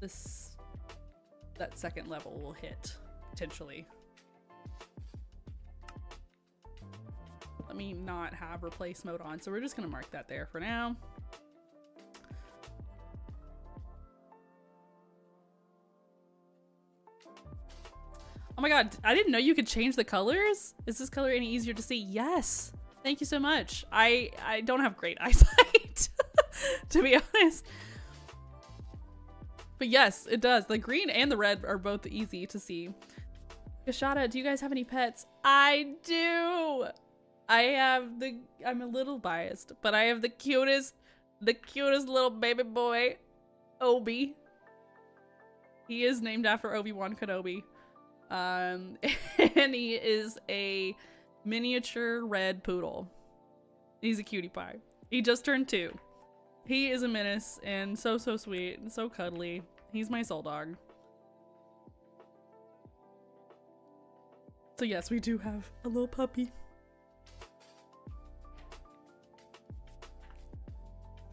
that second level will hit, potentially. Let me not have replace mode on, so we're just gonna mark that there for now. my god, I didn't know you could change the colors. Is this color any easier to see? Yes. Thank you so much. I don't have great eyesight, to be honest. But yes, it does. The green and the red are both easy to see. Kashada, do you guys have any pets? I do. I'm a little biased, but I have the cutest little baby boy, Obi. He is named after Obi-Wan Kenobi. And he is a miniature red poodle. He's a cutie pie. He just turned 2. He is a menace and so sweet and so cuddly. He's my soul dog. So yes, we do have a little puppy.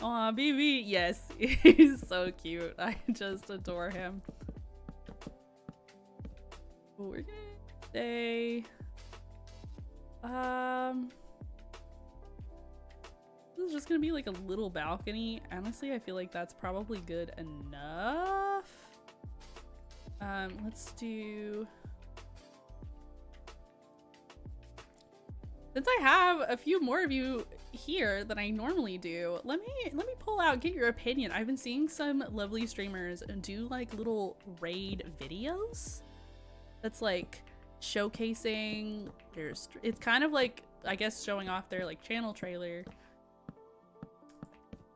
Aw, BB. Yes, he's so cute. I just adore him. We're gonna say, this is just gonna be like a little balcony. Honestly, I feel like that's probably good enough. Let's do, since I have a few more of you here than I normally do, let me pull out, get your opinion. I've been seeing some lovely streamers do like little raid videos that's like showcasing their, it's kind of like, I guess, showing off their like channel trailer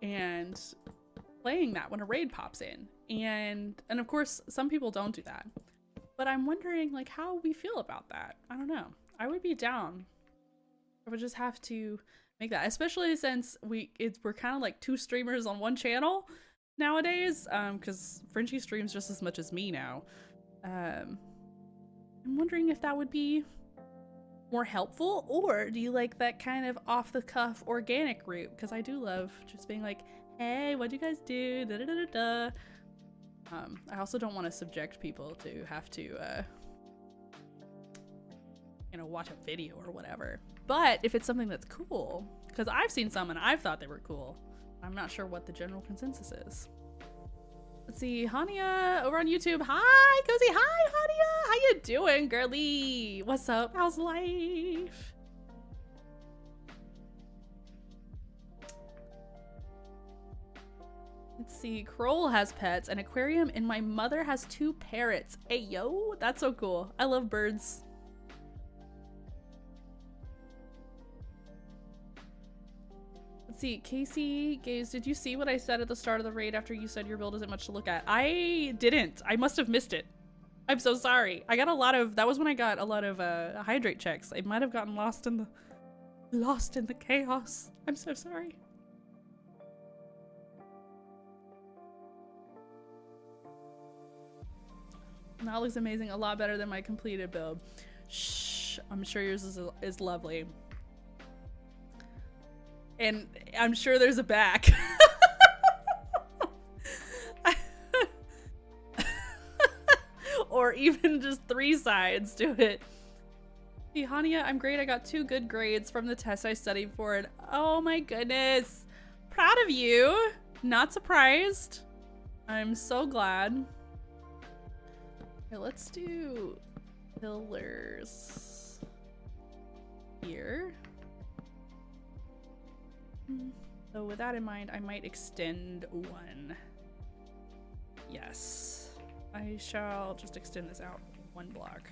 and playing that when a raid pops in. And of course some people don't do that, but I'm wondering like how we feel about that. I don't know. I would be down. I would just have to make that, especially since we're kind of like 2 streamers on one channel nowadays, because Frenchie streams just as much as me now. I'm wondering if that would be more helpful, or do you like that kind of off-the-cuff organic route? Because I do love just being like, hey, what'd you guys do? Da, da, da, da, da. I also don't want to subject people to have to, you know, watch a video or whatever. But if it's something that's cool, because I've seen some and I've thought they were cool, I'm not sure what the general consensus is. Let's see, Hania over on YouTube. Hi, Cozy. Hi, Hania. How you doing, girly? What's up? How's life? Let's see, Kroll has pets, an aquarium, and my mother has 2 parrots. Hey, yo, that's so cool. I love birds. Let's see, Casey Gaze, did you see what I said at the start of the raid after you said your build isn't much to look at? I didn't. I must have missed it. I'm so sorry. I got a lot of, that was when I got a lot of hydrate checks. I might have gotten lost in the chaos. I'm so sorry. That looks amazing. A lot better than my completed build. Shh, I'm sure yours is lovely. And I'm sure there's a back. Or even just 3 sides to it. Hey, Hania, I'm great. I got 2 good grades from the test I studied for it. Oh my goodness. Proud of you. Not surprised. I'm so glad. Okay, let's do pillars here. So with that in mind, I might extend 1. Yes, I shall just extend this out 1 block.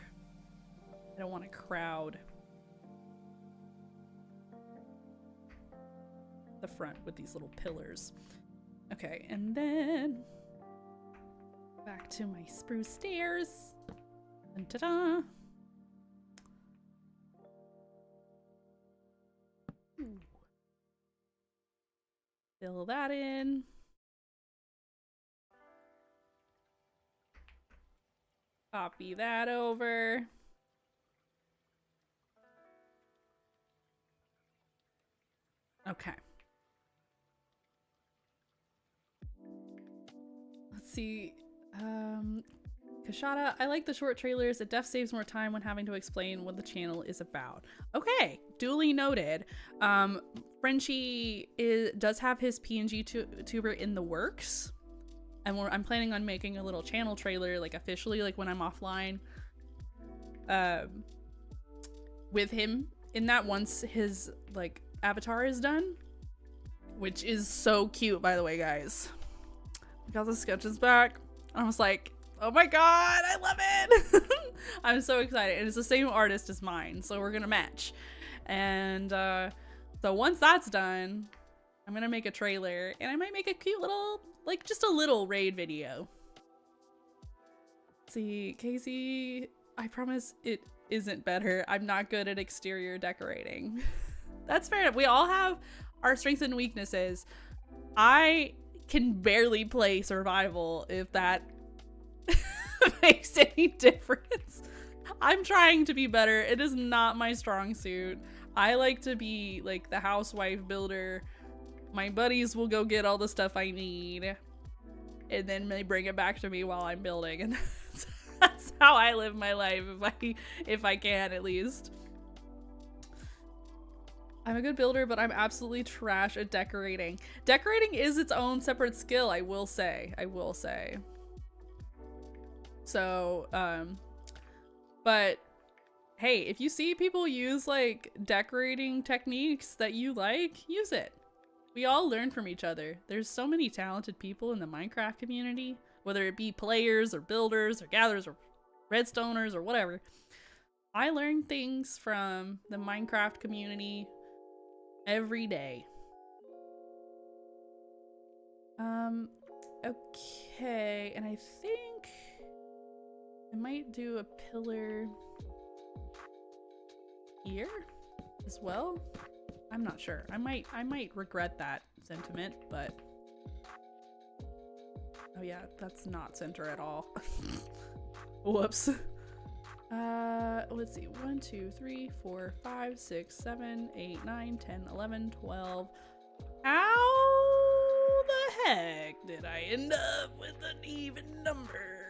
I don't want to crowd the front with these little pillars. Okay, and then back to my spruce stairs. And ta-da! Fill that in. Copy that over. Okay. Let's see. Kashada, I like the short trailers. It def saves more time when having to explain what the channel is about. Okay, duly noted. Frenchie does have his PNG tuber in the works, and I'm planning on making a little channel trailer, like officially, like when I'm offline. with him in that once his like avatar is done, which is so cute, by the way, guys. I got the sketches back. I was like, oh my god, I love it. I'm so excited. And it's the same artist as mine, so we're gonna match. And so once that's done, I'm gonna make a trailer, and I might make a cute little, like just a little raid video. See, Casey, I promise it isn't better. I'm not good at exterior decorating. That's fair enough. We all have our strengths and weaknesses. I can barely play survival, if that makes any difference. I'm trying to be better. It is not my strong suit. I like to be like the housewife builder. My buddies will go get all the stuff I need, and then they bring it back to me while I'm building, and that's how I live my life, if I can, at least. I'm a good builder, but I'm absolutely trash at decorating. Decorating is its own separate skill, I will say. So, but hey, if you see people use like decorating techniques that you like, use it. We all learn from each other. There's so many talented people in the Minecraft community, whether it be players or builders or gatherers or redstoners or whatever. I learn things from the Minecraft community every day. Okay, and I think I might do a pillar here as well. I'm not sure. I might regret that sentiment, but oh yeah, that's not center at all. Whoops. Let's see. 1, 2, 3, 4, 5, 6, 7, 8, 9, 10, 11, 12. How the heck did I end up with an even number?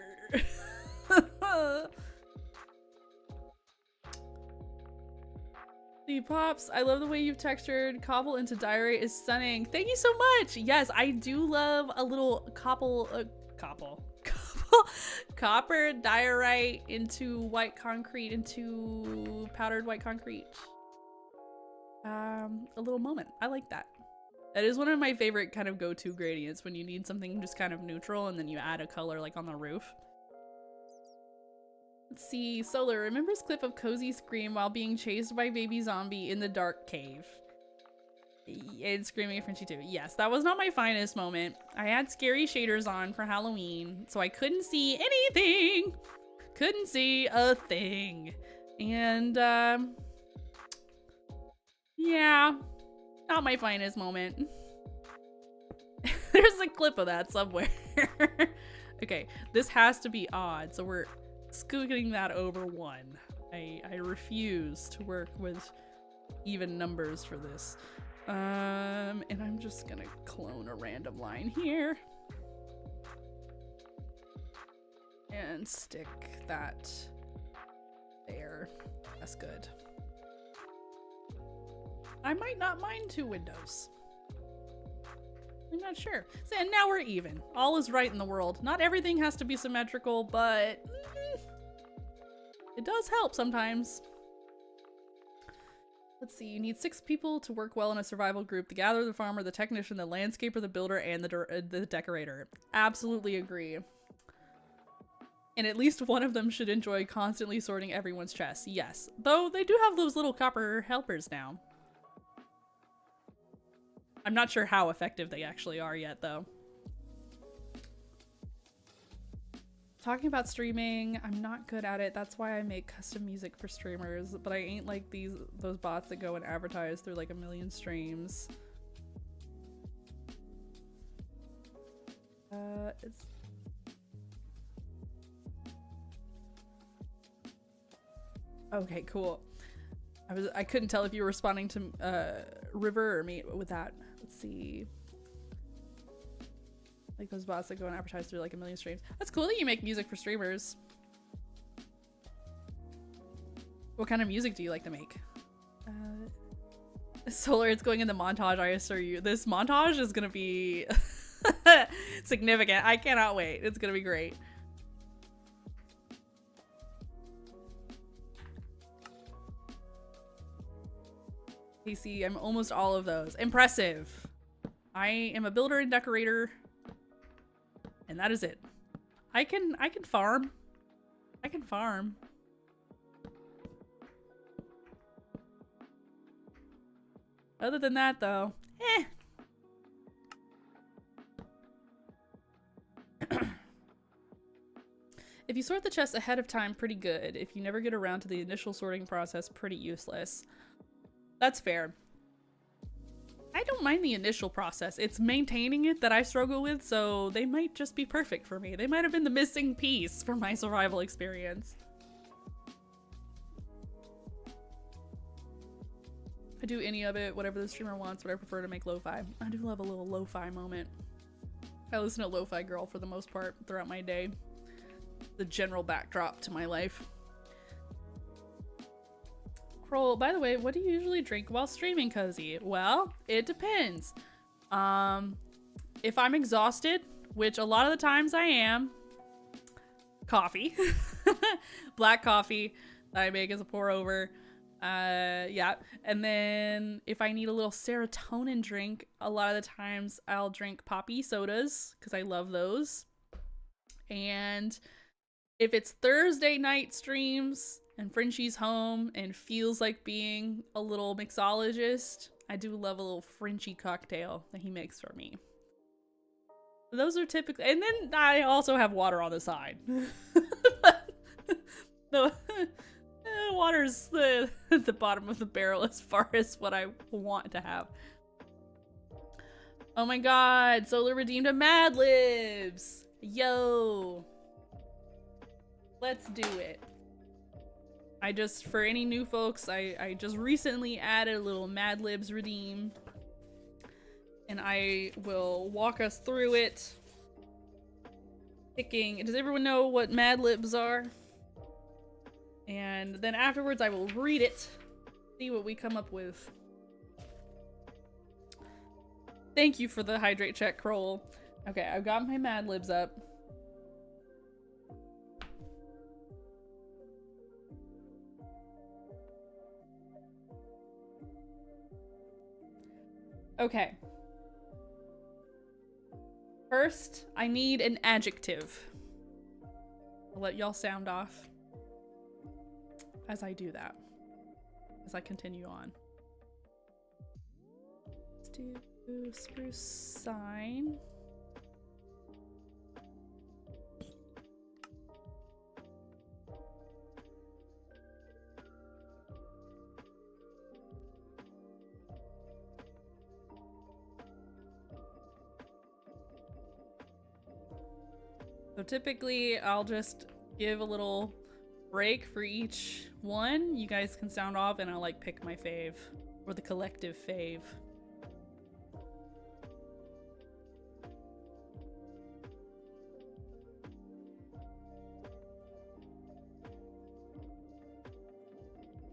The Pops, I love the way you've textured cobble into diorite is stunning. Thank you so much. Yes, I do love a little copper diorite into white concrete, into powdered white concrete. A little moment. I like that. That is one of my favorite kind of go-to gradients when you need something just kind of neutral and then you add a color like on the roof. Let's see. Solar remembers clip of Cozy scream while being chased by baby zombie in the dark cave. And screaming at Frenchie too. Yes, that was not my finest moment. I had scary shaders on for Halloween, so I couldn't see anything. Couldn't see a thing. And yeah, not my finest moment. There's a clip of that somewhere. Okay, this has to be odd, so we're scooting that over 1. I refuse to work with even numbers for this. And I'm just gonna clone a random line here and stick that there. That's good. I might not mind 2 windows. I'm not sure. So, and now we're even. All is right in the world. Not everything has to be symmetrical, but it does help sometimes. Let's see, you need 6 people to work well in a survival group: the gatherer, the farmer, the technician, the landscaper, the builder, and the decorator. Absolutely agree. And at least one of them should enjoy constantly sorting everyone's chests. Yes, though they do have those little copper helpers now. I'm not sure how effective they actually are yet, though. Talking about streaming, I'm not good at it. That's why I make custom music for streamers, but I ain't like those bots that go and advertise through like a million streams. It's okay, cool. I couldn't tell if you were responding to River or me with that. Let's see. Like those bots that go and advertise through like a million streams. That's cool that you make music for streamers. What kind of music do you like to make? Solar, it's going in the montage, I assure you. This montage is gonna be significant. I cannot wait. It's gonna be great. Casey, I'm almost all of those. Impressive. I am a builder and decorator. And that is it. I can farm. I can farm. Other than that, though, eh. If you sort the chests ahead of time, pretty good. If you never get around to the initial sorting process, pretty useless. That's fair. I don't mind the initial process. It's maintaining it that I struggle with, so they might just be perfect for me. They might have been the missing piece from my survival experience. I do any of it, whatever the streamer wants, but I prefer to make lo-fi. I do love a little lo-fi moment. I listen to Lo-Fi Girl for the most part throughout my day. The general backdrop to my life. Kroll, by the way, what do you usually drink while streaming, Cozy? Well, it depends. If I'm exhausted, which a lot of the times I am, coffee. Black coffee that I make as a pour over. Yeah. And then if I need a little serotonin drink, a lot of the times I'll drink poppy sodas because I love those. And if it's Thursday night streams and Frenchie's home and feels like being a little mixologist, I do love a little Frenchie cocktail that he makes for me. Those are typically, and then I also have water on the side. No, water's at the bottom of the barrel as far as what I want to have. Oh my god, Solar redeemed a Mad Libs! Yo! Let's do it. For any new folks, I just recently added a little Mad Libs redeem. And I will walk us through it. Picking, does everyone know what Mad Libs are? And then afterwards I will read it. See what we come up with. Thank you for the hydrate check, Kroll. Okay, I've got my Mad Libs up. Okay. First, I need an adjective. I'll let y'all sound off as I do that, as I continue on. Let's do spruce sign. So typically I'll just give a little break for each one. You guys can sound off and I'll like pick my fave, or the collective fave.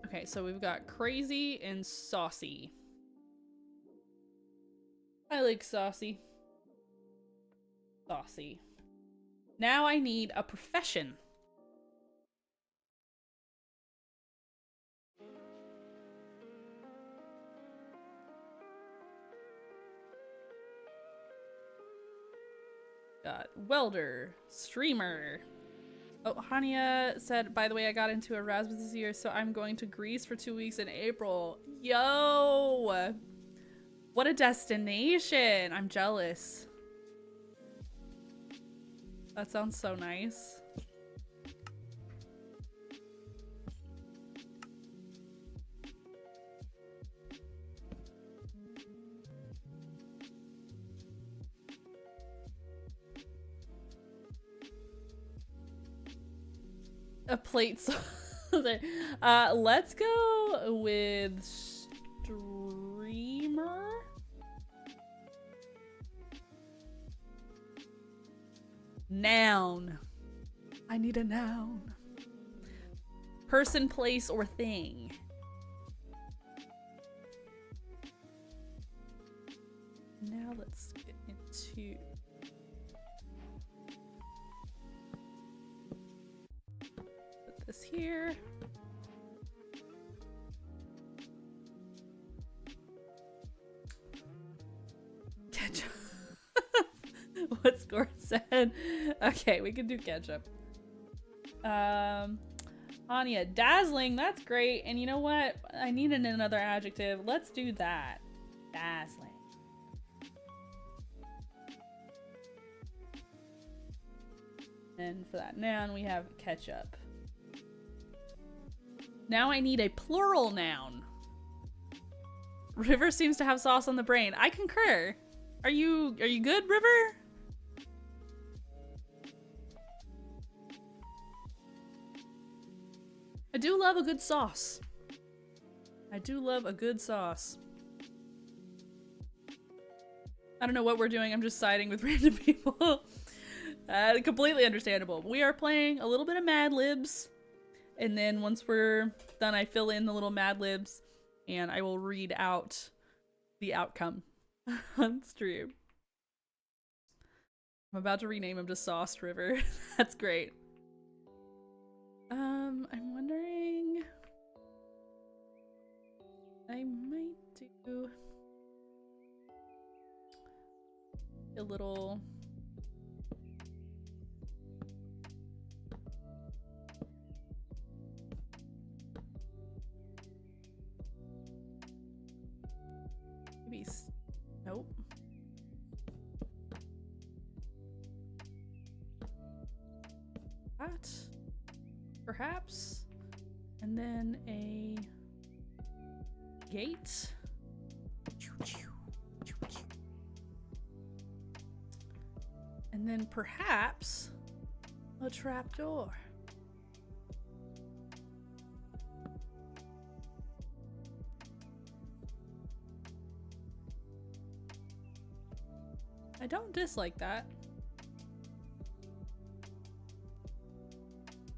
Okay, so we've got crazy and saucy. I like saucy. Saucy. Now I need a profession. Got welder, streamer. Oh, Hania said, by the way, I got into Erasmus this year, so I'm going to Greece for 2 weeks in April. Yo! What a destination! I'm jealous. That sounds so nice. A plate let's go with streamer. Noun. I need a noun. Person, place, or thing. Now let's get into put this here. ketchup. What Score said. Okay, we can do ketchup. Anya, dazzling, that's great. And you know what? I needed another adjective. Let's do that. Dazzling. And for that noun, we have ketchup. Now I need a plural noun. River seems to have sauce on the brain. I concur. Are you good, River? I do love a good sauce. I do love a good sauce. I don't know what we're doing. I'm just siding with random people. Completely understandable. We are playing a little bit of Mad Libs. And then once we're done, I fill in the little Mad Libs. And I will read out the outcome on stream. I'm about to rename him to Sauce River. That's great. I'm wondering... I might do... a little... maybe... nope. That... perhaps, and then a gate, and then perhaps a trapdoor. I don't dislike that.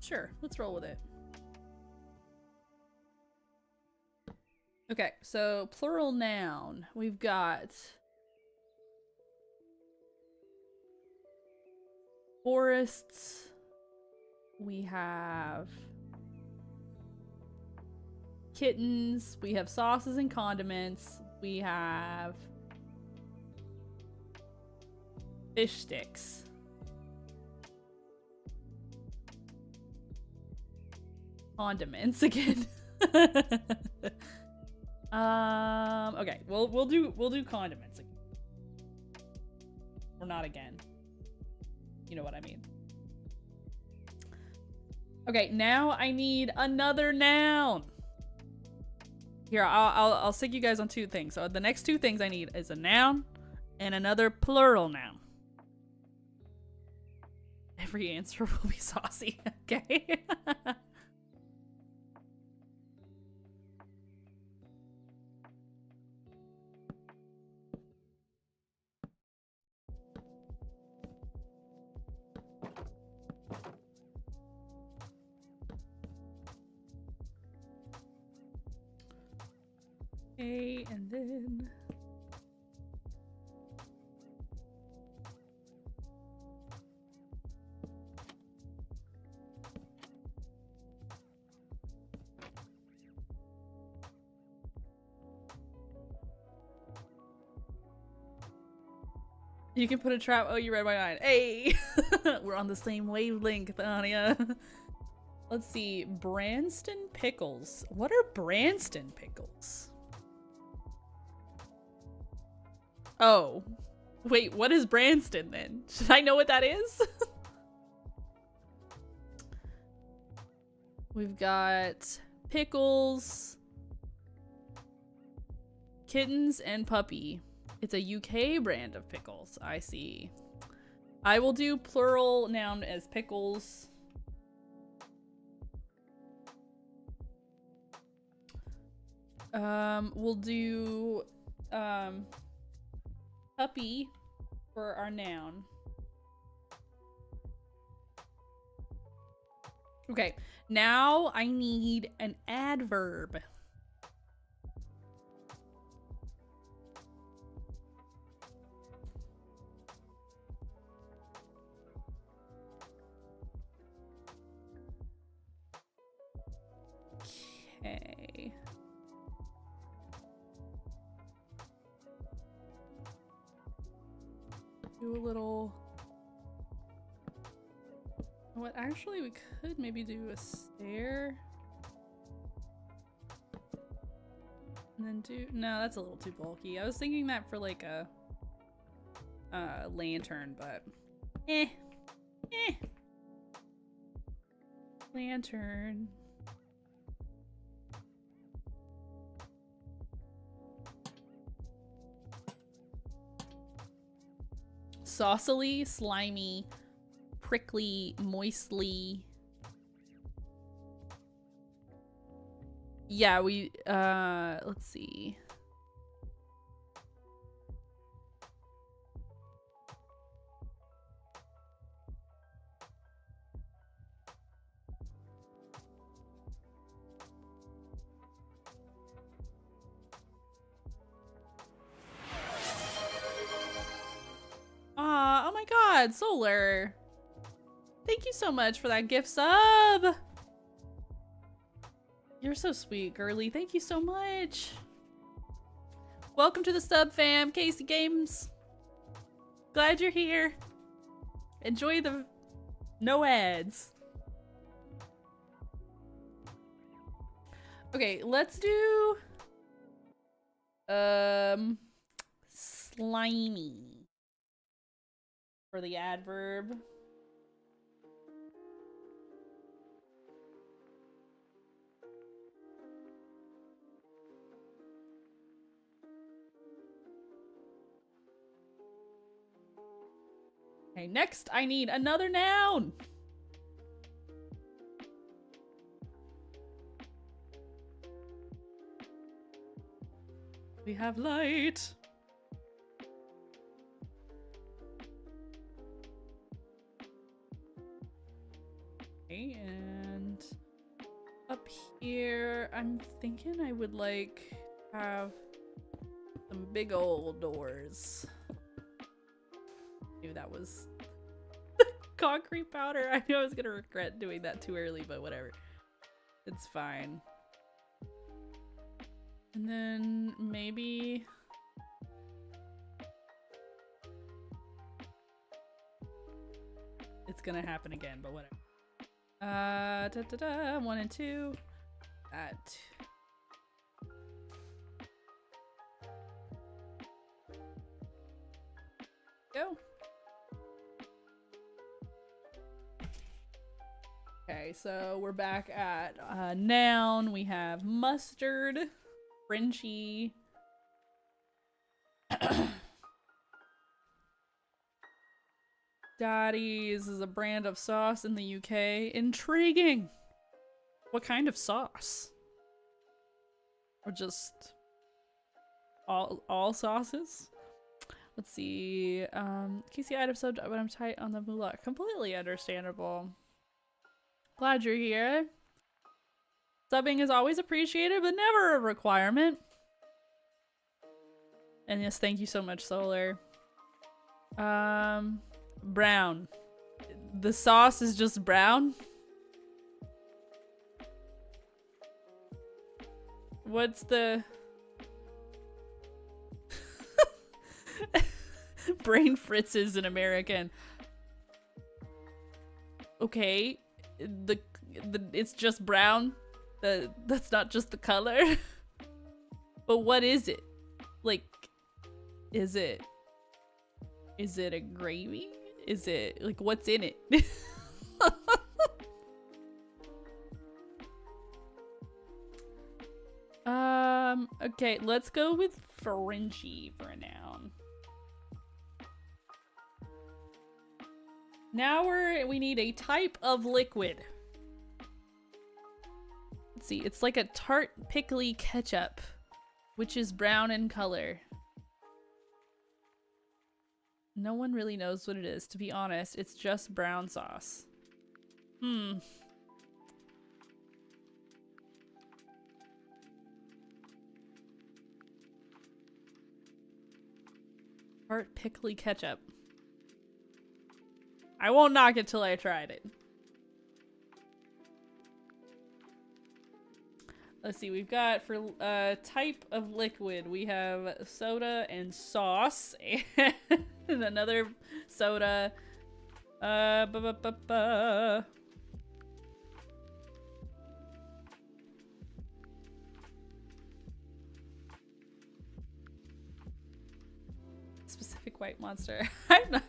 Sure, let's roll with it. Okay, so plural noun. We've got forests. We have kittens. We have sauces and condiments. We have fish sticks. Condiments again. Okay, we'll do condiments again. Or not again. You know what I mean. Okay, now I need another noun. Here, I'll stick you guys on two things. So the next two things I need is a noun and another plural noun. Every answer will be saucy. Okay. Okay, and then you can put a trap. Oh, you read my mind. Hey, we're on the same wavelength, Anya. Let's see, Branston pickles. What are Branston pickles? Oh, wait, what is Branston then? Should I know what that is? We've got pickles, kittens, and puppy. It's a UK brand of pickles. I see. I will do plural noun as pickles. We'll do puppy for our noun. Okay, now I need an adverb. Okay. do a little... What, actually we could maybe do a stair. And then do... No, that's a little too bulky. I was thinking that for like a lantern, but... Lantern. Saucily, slimy, prickly, moistly. Yeah, we, let's see. Oh my god, Solar. Thank you so much for that gift sub. You're so sweet, girly. Thank you so much. Welcome to the sub fam, Casey Games. Glad you're here. Enjoy the no ads. Okay, let's do slimy for the adverb. Okay, next I need another noun. We have light. Okay, and up here, I'm thinking I would like have some big old doors. Knew that was concrete powder. I knew I was gonna regret doing that too early, but whatever. It's fine. And then maybe it's gonna happen again, but whatever. 1 and 2. That. Go. Okay, so we're back at noun. We have mustard, Frenchy. Daddy's is a brand of sauce in the UK. Intriguing. What kind of sauce? Or just all sauces? Let's see. Casey, I'd have subbed, but I'm tight on the moolah. Completely understandable. Glad you're here. Subbing is always appreciated, but never a requirement. And yes, thank you so much, Solar. Brown. The sauce is just brown? What's the... Brain fritzes in American. Okay. It's just brown. That's not just the color. But what is it? Like, is it a gravy? Is it like what's in it? Okay, let's go with Frenchy for a noun. Now we need a type of liquid. Let's see, it's like a tart pickly ketchup, which is brown in color. No one really knows what it is, to be honest. It's just brown sauce. Tart pickly ketchup. I won't knock it till I tried it. Let's see, we've got for type of liquid, we have soda and sauce, and another soda. Specific white monster. I'm not,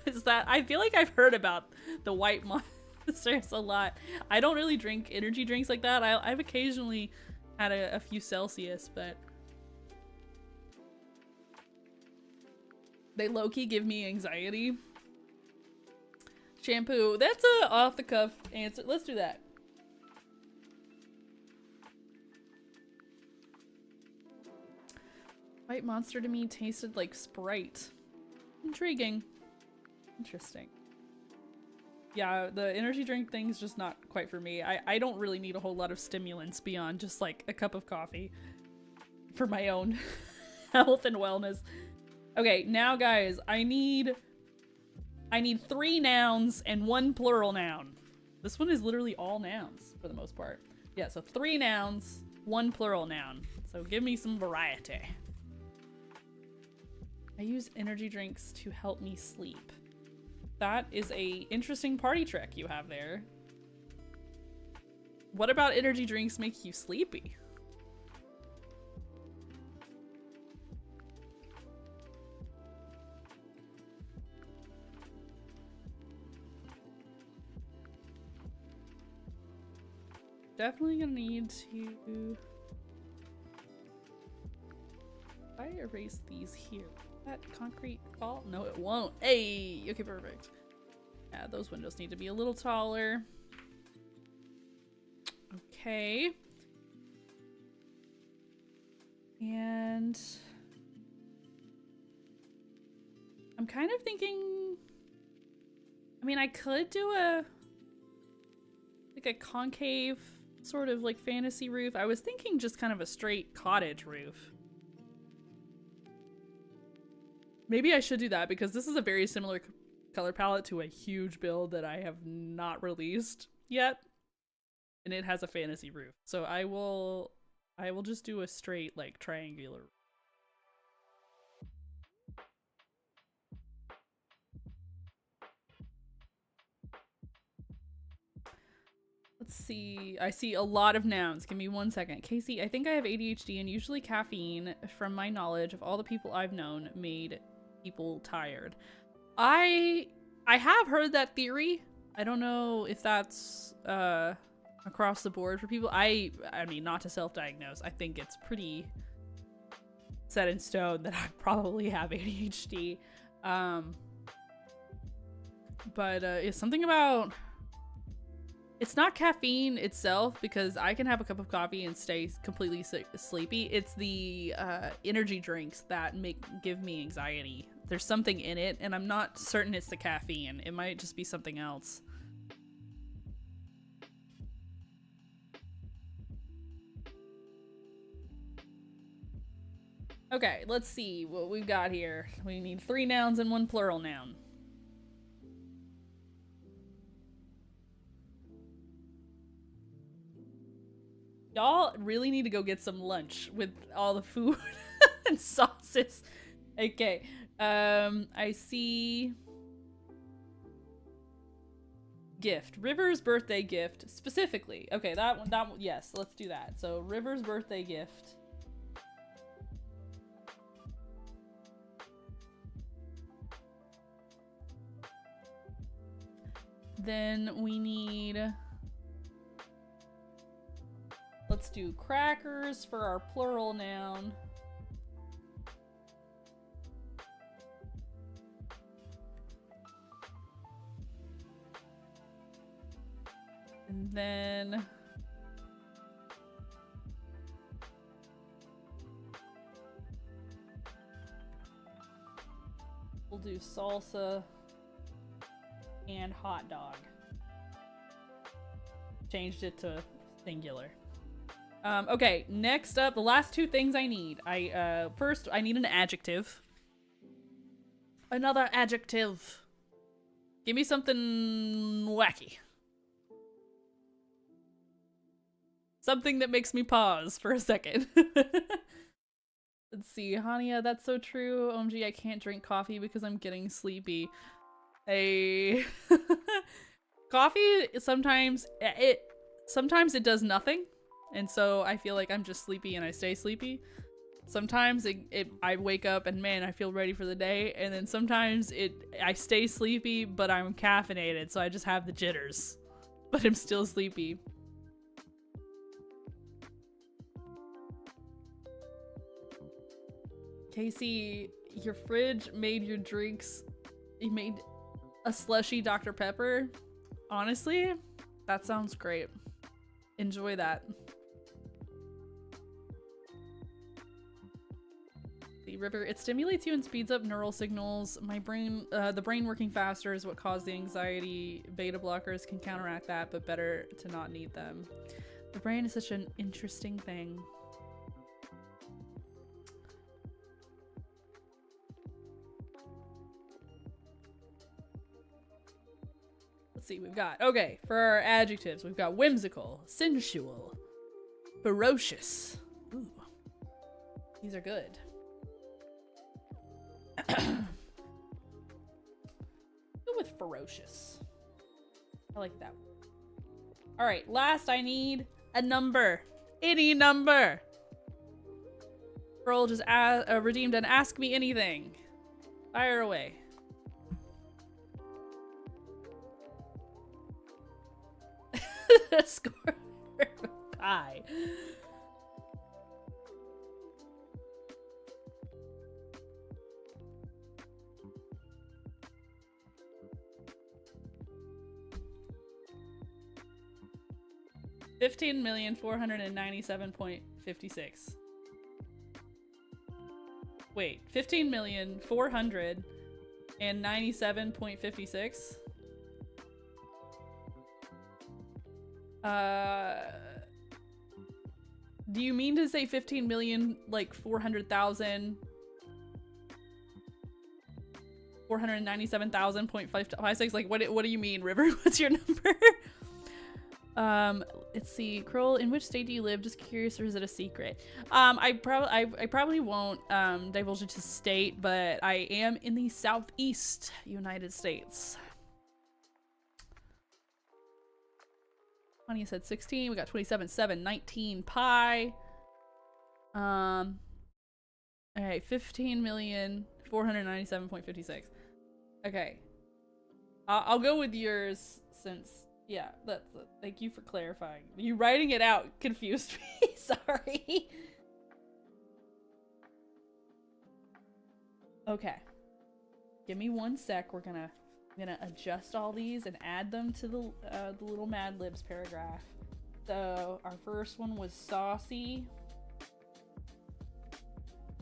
is that, I feel like I've heard about the white monsters a lot. I don't really drink energy drinks like that. I've occasionally had a few Celsius, but they low-key give me anxiety. Shampoo. That's a off-the-cuff answer. Let's do that. White monster to me tasted like Sprite. Intriguing. Interesting. Yeah, the energy drink thing's just not quite for me. I don't really need a whole lot of stimulants beyond just like a cup of coffee for my own health and wellness. Okay, now guys, I need 3 nouns and 1 plural noun. This one is literally all nouns for the most part. Yeah, so 3 nouns, 1 plural noun. So give me some variety. I use energy drinks to help me sleep. That is a interesting party trick you have there. What about energy drinks make you sleepy? Definitely gonna need to... If I erase these here, that concrete fall? No, it won't. Hey! Okay, perfect. Yeah, those windows need to be a little taller. Okay. And... I'm kind of thinking... I mean, I could do like a concave sort of like fantasy roof. I was thinking just kind of a straight cottage roof. Maybe I should do that because this is a very similar color palette to a huge build that I have not released yet. And it has a fantasy roof. So I will just do a straight like triangular. Let's see. I see a lot of nouns. Give me 1 second. Casey, I think I have ADHD and usually caffeine, from my knowledge of all the people I've known, made people tired. I have heard that theory. I don't know if that's across the board for people. I mean, not to self-diagnose. I think it's pretty set in stone that I probably have ADHD. But it's something about... It's not caffeine itself, because I can have a cup of coffee and stay completely sleepy. It's the energy drinks that give me anxiety. There's something in it, and I'm not certain it's the caffeine. It might just be something else. Okay, let's see what we've got here. We need 3 nouns and 1 plural noun. Y'all really need to go get some lunch with all the food and sauces. Okay, I see... Gift. River's birthday gift, specifically. Okay, that one, yes, let's do that. So, River's birthday gift. Then we need... Let's do crackers for our plural noun. And then... we'll do salsa and hot dog. Changed it to singular. Okay, next up, the last 2 things I need. First, I need an adjective. Another adjective. Give me something wacky. Something that makes me pause for a second. Let's see, Hania, that's so true. OMG, I can't drink coffee because I'm getting sleepy. Coffee, sometimes it does nothing. And so I feel like I'm just sleepy and I stay sleepy. Sometimes I wake up and man, I feel ready for the day. And then sometimes I stay sleepy, but I'm caffeinated. So I just have the jitters, but I'm still sleepy. Casey, your fridge made your drinks. You made a slushy Dr. Pepper. Honestly, that sounds great. Enjoy that. The river, it stimulates you and speeds up neural signals. My brain, the brain working faster is what caused the anxiety. Beta blockers can counteract that, but better to not need them. The brain is such an interesting thing. Let's see, we've got, okay, for our adjectives, we've got whimsical, sensual, ferocious. Ooh, these are good. Go with ferocious. I like that. All right, last I need a number. Any number. Girl just redeemed an Ask Me Anything. Fire away. Score pie. $15,497,056. Wait, 15,497,056. Do you mean to say 15 million, like 400,000, 497,000.556? Like, what do you mean, River? What's your number? Let's see. Kroll, in which state do you live? Just curious, or is it a secret? I probably won't divulge it to state, but I am in the Southeast United States. You said 16. We got 27, 7, 19 pi. All right, 15,497,056. Okay, I'll go with yours since, yeah. Thank you for clarifying. You writing it out confused me. Sorry. Okay, give me 1 sec. I'm gonna adjust all these and add them to the little Mad Libs paragraph. So our first one was saucy.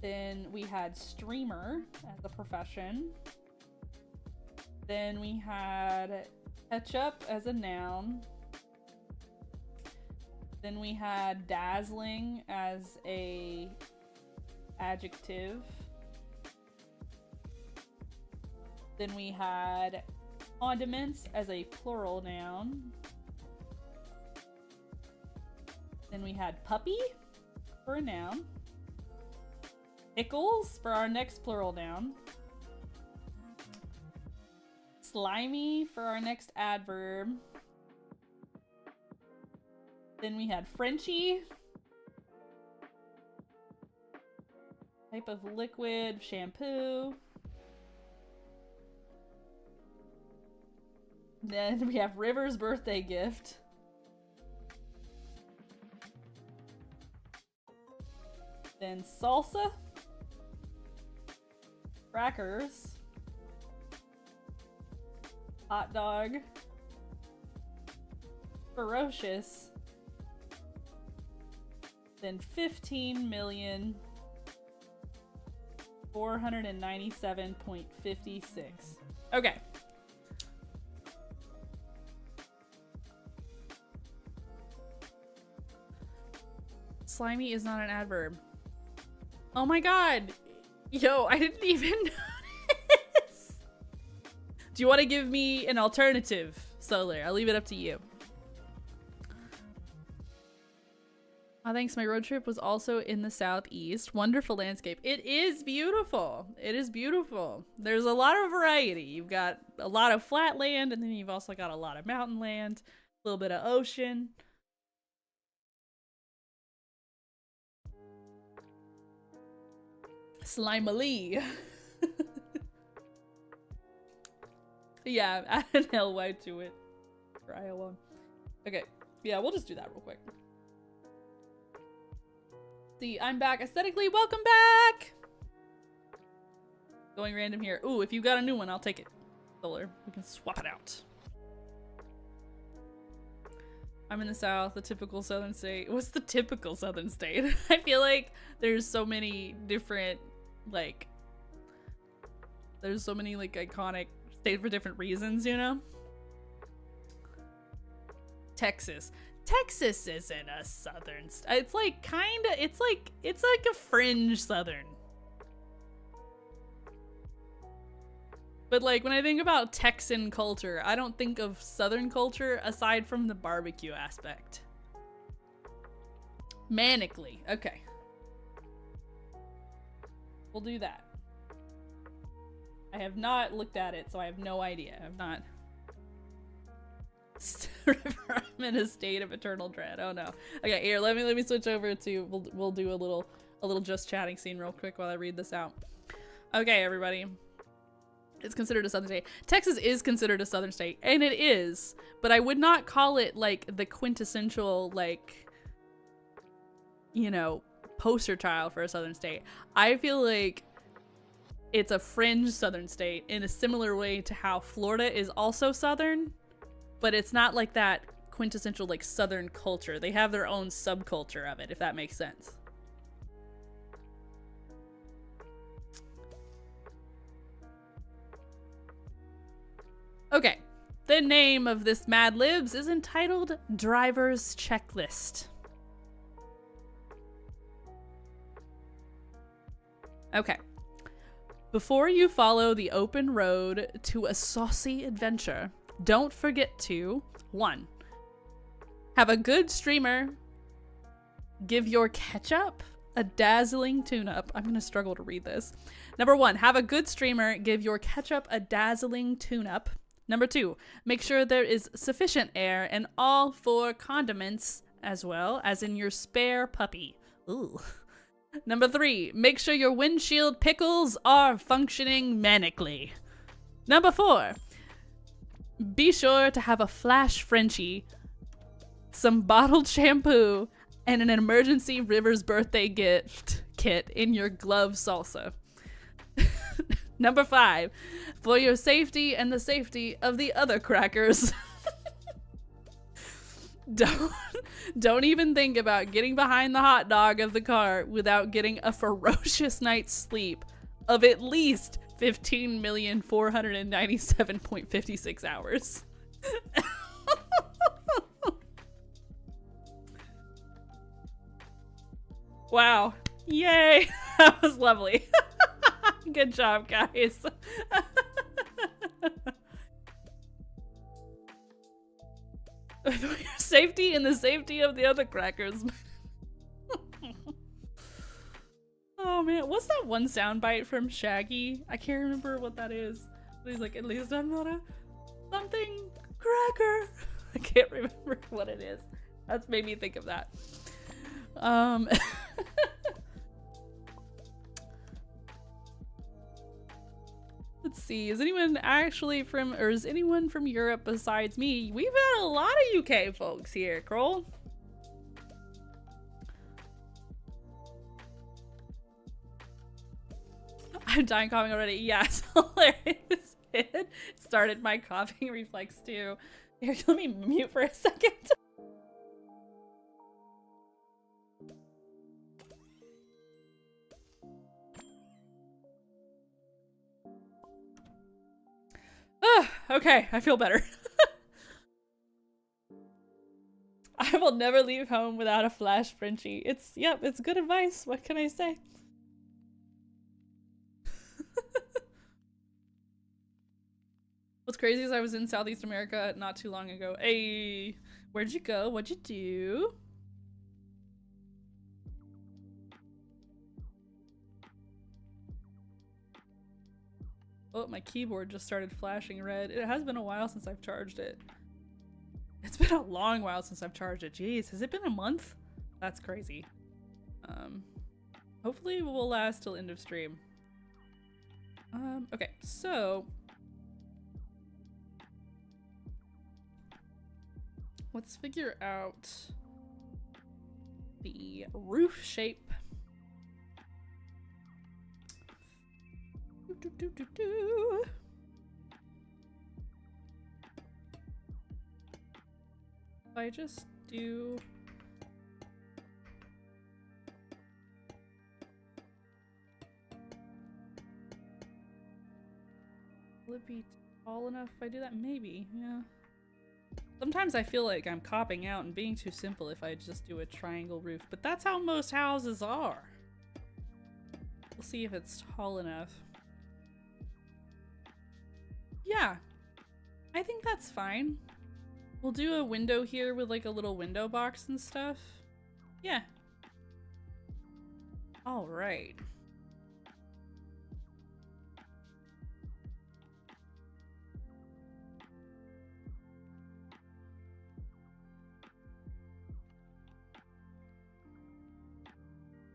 Then we had streamer as a profession. Then we had ketchup as a noun. Then we had dazzling as a adjective. Then we had condiments as a plural noun. Then we had puppy for a noun. Pickles for our next plural noun. Slimy for our next adverb. Then we had Frenchie. Type of liquid, shampoo. Then we have River's birthday gift. Then salsa. Crackers. Hot dog. Ferocious. Then 15,497,056. Okay. Slimy is not an adverb. Oh my god! Yo, I didn't even notice! Do you want to give me an alternative, Solar? I'll leave it up to you. Oh, thanks. My road trip was also in the southeast. Wonderful landscape. It is beautiful. It is beautiful. There's a lot of variety. You've got a lot of flat land, and then you've also got a lot of mountain land, a little bit of ocean. Slimily. Yeah, add an LY to it for Iowa. Okay, yeah, we'll just do that real quick. See, I'm back aesthetically. Welcome back. Going random here. Ooh, if you got a new one, I'll take it. Solar. We can swap it out. I'm in the south, the typical southern state. What's the typical southern state? I feel like there's so many different, like, there's so many, like, iconic states for different reasons, you know? Texas. Texas isn't a southern state. It's like kinda, it's like a fringe southern. But like when I think about Texan culture, I don't think of southern culture aside from the barbecue aspect. Manically, okay. We'll do that. I have not looked at it, so I have no idea. I've not. I'm in a state of eternal dread. Oh no. Okay, here, let me switch over to we'll do a little just chatting scene real quick while I read this out. Okay, everybody. It's considered a southern state. Texas is considered a southern state, and it is, but I would not call it like the quintessential, like, you know, poster child for a southern state. I feel like it's a fringe southern state in a similar way to how Florida is also southern. But it's not like that quintessential, like, southern culture. They have their own subculture of it, if that makes sense. Okay. The name of this Mad Libs is entitled Driver's Checklist. Okay. Before you follow the open road to a saucy adventure, don't forget to 1. Have a good streamer give your ketchup a dazzling tune-up. I'm gonna struggle to read this. Number 1, have a good streamer give your ketchup a dazzling tune-up. Number 2, make sure there is sufficient air in all 4 condiments as well as in your spare puppy. Ooh. Number 3, make sure your windshield pickles are functioning manically. Number 4, be sure to have a flash Frenchie, some bottled shampoo, and an emergency Rivers birthday gift kit in your glove salsa. Number 5, for your safety and the safety of the other crackers. Don't even think about getting behind the hot dog of the car without getting a ferocious night's sleep of at least 15,497.56 hours. Wow. Yay. That was lovely. Good job, guys. For your safety and the safety of the other crackers. Oh man, what's that one soundbite from Shaggy? I can't remember what that is. But he's like, at least I'm not a something cracker. I can't remember what it is. That's made me think of that. Let's see, is anyone actually from, or is anyone from Europe besides me? We've had a lot of UK folks here, Kroll. I'm dying coughing already. Yes, hilarious. It started my coughing reflex too. Here, let me mute for a second. Okay, I feel better. I will never leave home without a flash Frenchie. Yep, it's good advice. What can I say? What's crazy is I was in Southeast America not too long ago. Hey, where'd you go? What'd you do? Oh, my keyboard just started flashing red. It has been a while since I've charged it. It's been a long while since I've charged it. Jeez, has it been a month? That's crazy. Hopefully it will last till end of stream. Okay, so let's figure out the roof shape. If I just do will it be tall enough if I do that? Maybe, yeah. Sometimes I feel like I'm copping out and being too simple if I just do a triangle roof, but that's how most houses are. We'll see if it's tall enough. Yeah, I think that's fine. We'll do a window here with like a little window box and stuff. Yeah. All right.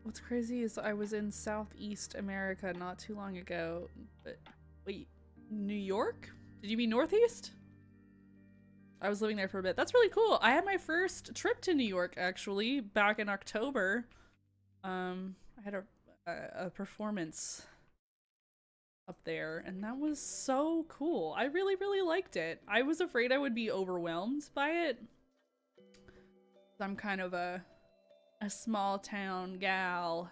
What's crazy is I was in Southeast America not too long ago, but wait, New York? Did you mean Northeast? I was living there for a bit. That's really cool. I had my first trip to New York actually back in October. I had a performance up there and that was so cool. I really, really liked it. I was afraid I would be overwhelmed by it. I'm kind of a small town gal.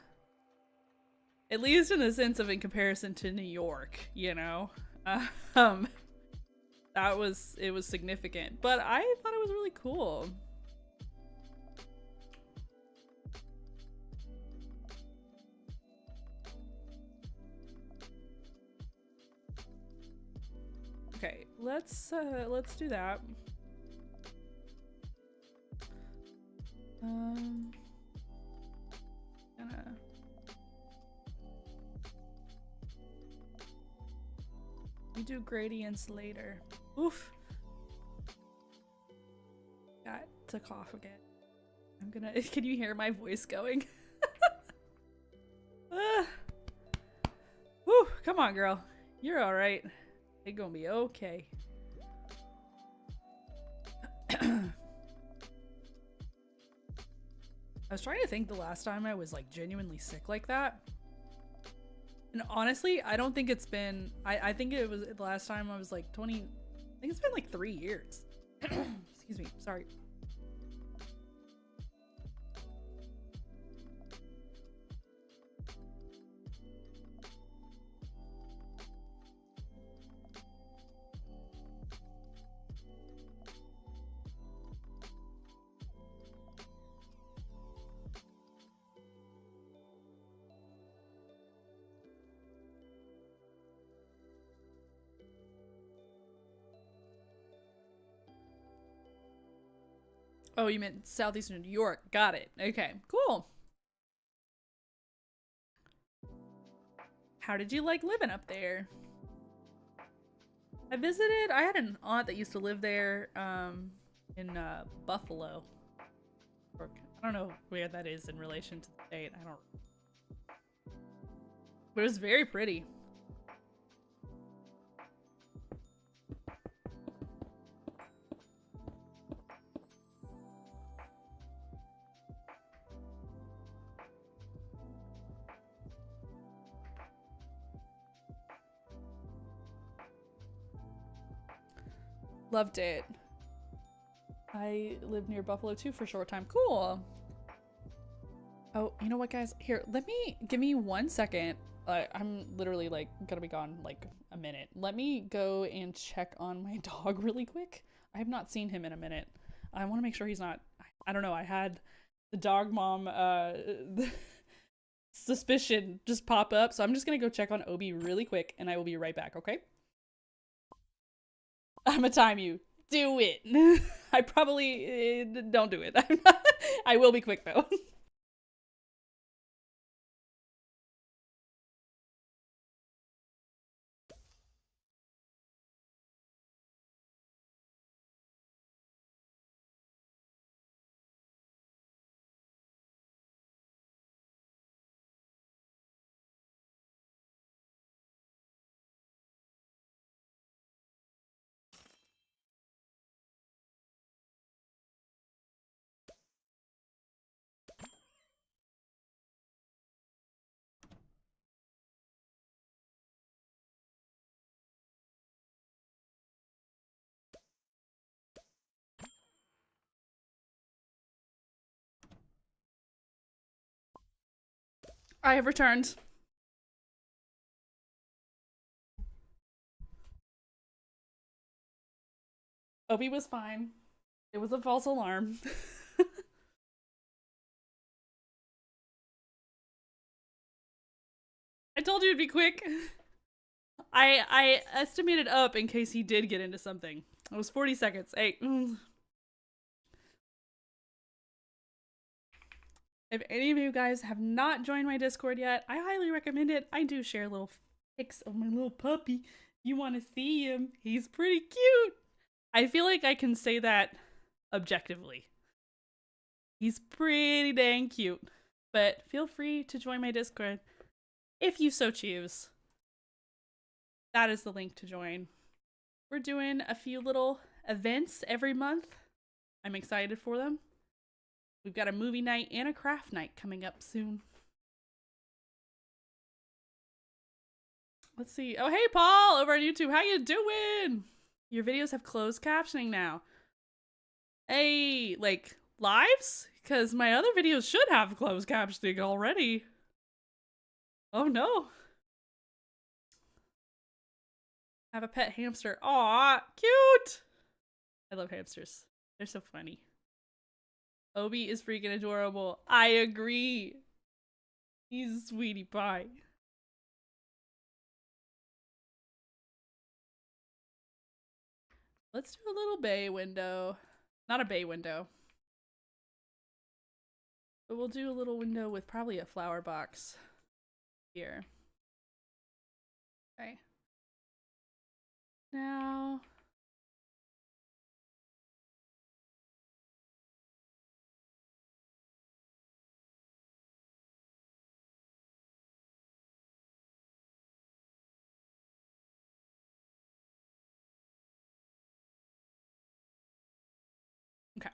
At least in the sense of in comparison to New York, you know? It was significant, but I thought it was really cool. Okay, let's do that. We do gradients later. Oof. Got to cough again. I'm gonna. Can you hear my voice going? Whew, come on, girl. You're all right. It's gonna be okay. I was trying to think the last time I was like genuinely sick like that. And honestly, I don't think it's been, I think it was the last time I was like 20, I think it's been like 3 years. Excuse me, sorry. Oh, you meant southeastern New York. Got it. Okay, cool. How did you like living up there? I visited, I had an aunt that used to live there in Buffalo. I don't know where that is in relation to the state. I don't. But it was very pretty. Loved it. I lived near Buffalo too for a short time. Cool. Oh, you know what, guys? Here, give me 1 second. I'm literally like gonna be gone like a minute. Let me go and check on my dog really quick. I have not seen him in a minute. I want to make sure he's not. I don't know. I had the dog mom suspicion just pop up, so I'm just gonna go check on Obi really quick, and I will be right back. Okay? I'm gonna time you. Do it. I probably don't do it. I will be quick though. I have returned. Obi was fine. It was a false alarm. I told you it'd be quick. I estimated up in case he did get into something. It was 40 seconds. Hey. If any of you guys have not joined my Discord yet, I highly recommend it. I do share little pics of my little puppy. You want to see him? He's pretty cute. I feel like I can say that objectively. He's pretty dang cute. But feel free to join my Discord if you so choose. That is the link to join. We're doing a few little events every month. I'm excited for them. We've got a movie night and a craft night coming up soon. Let's see. Oh, hey, Paul, over on YouTube. How you doing? Your videos have closed captioning now. Hey, like, lives? Because my other videos should have closed captioning already. Oh, no. I have a pet hamster. Aw, cute. I love hamsters. They're so funny. Obi is freaking adorable. I agree. He's a sweetie pie. Let's do a little bay window. Not a bay window. But we'll do a little window with probably a flower box here. Okay. Now... Okay.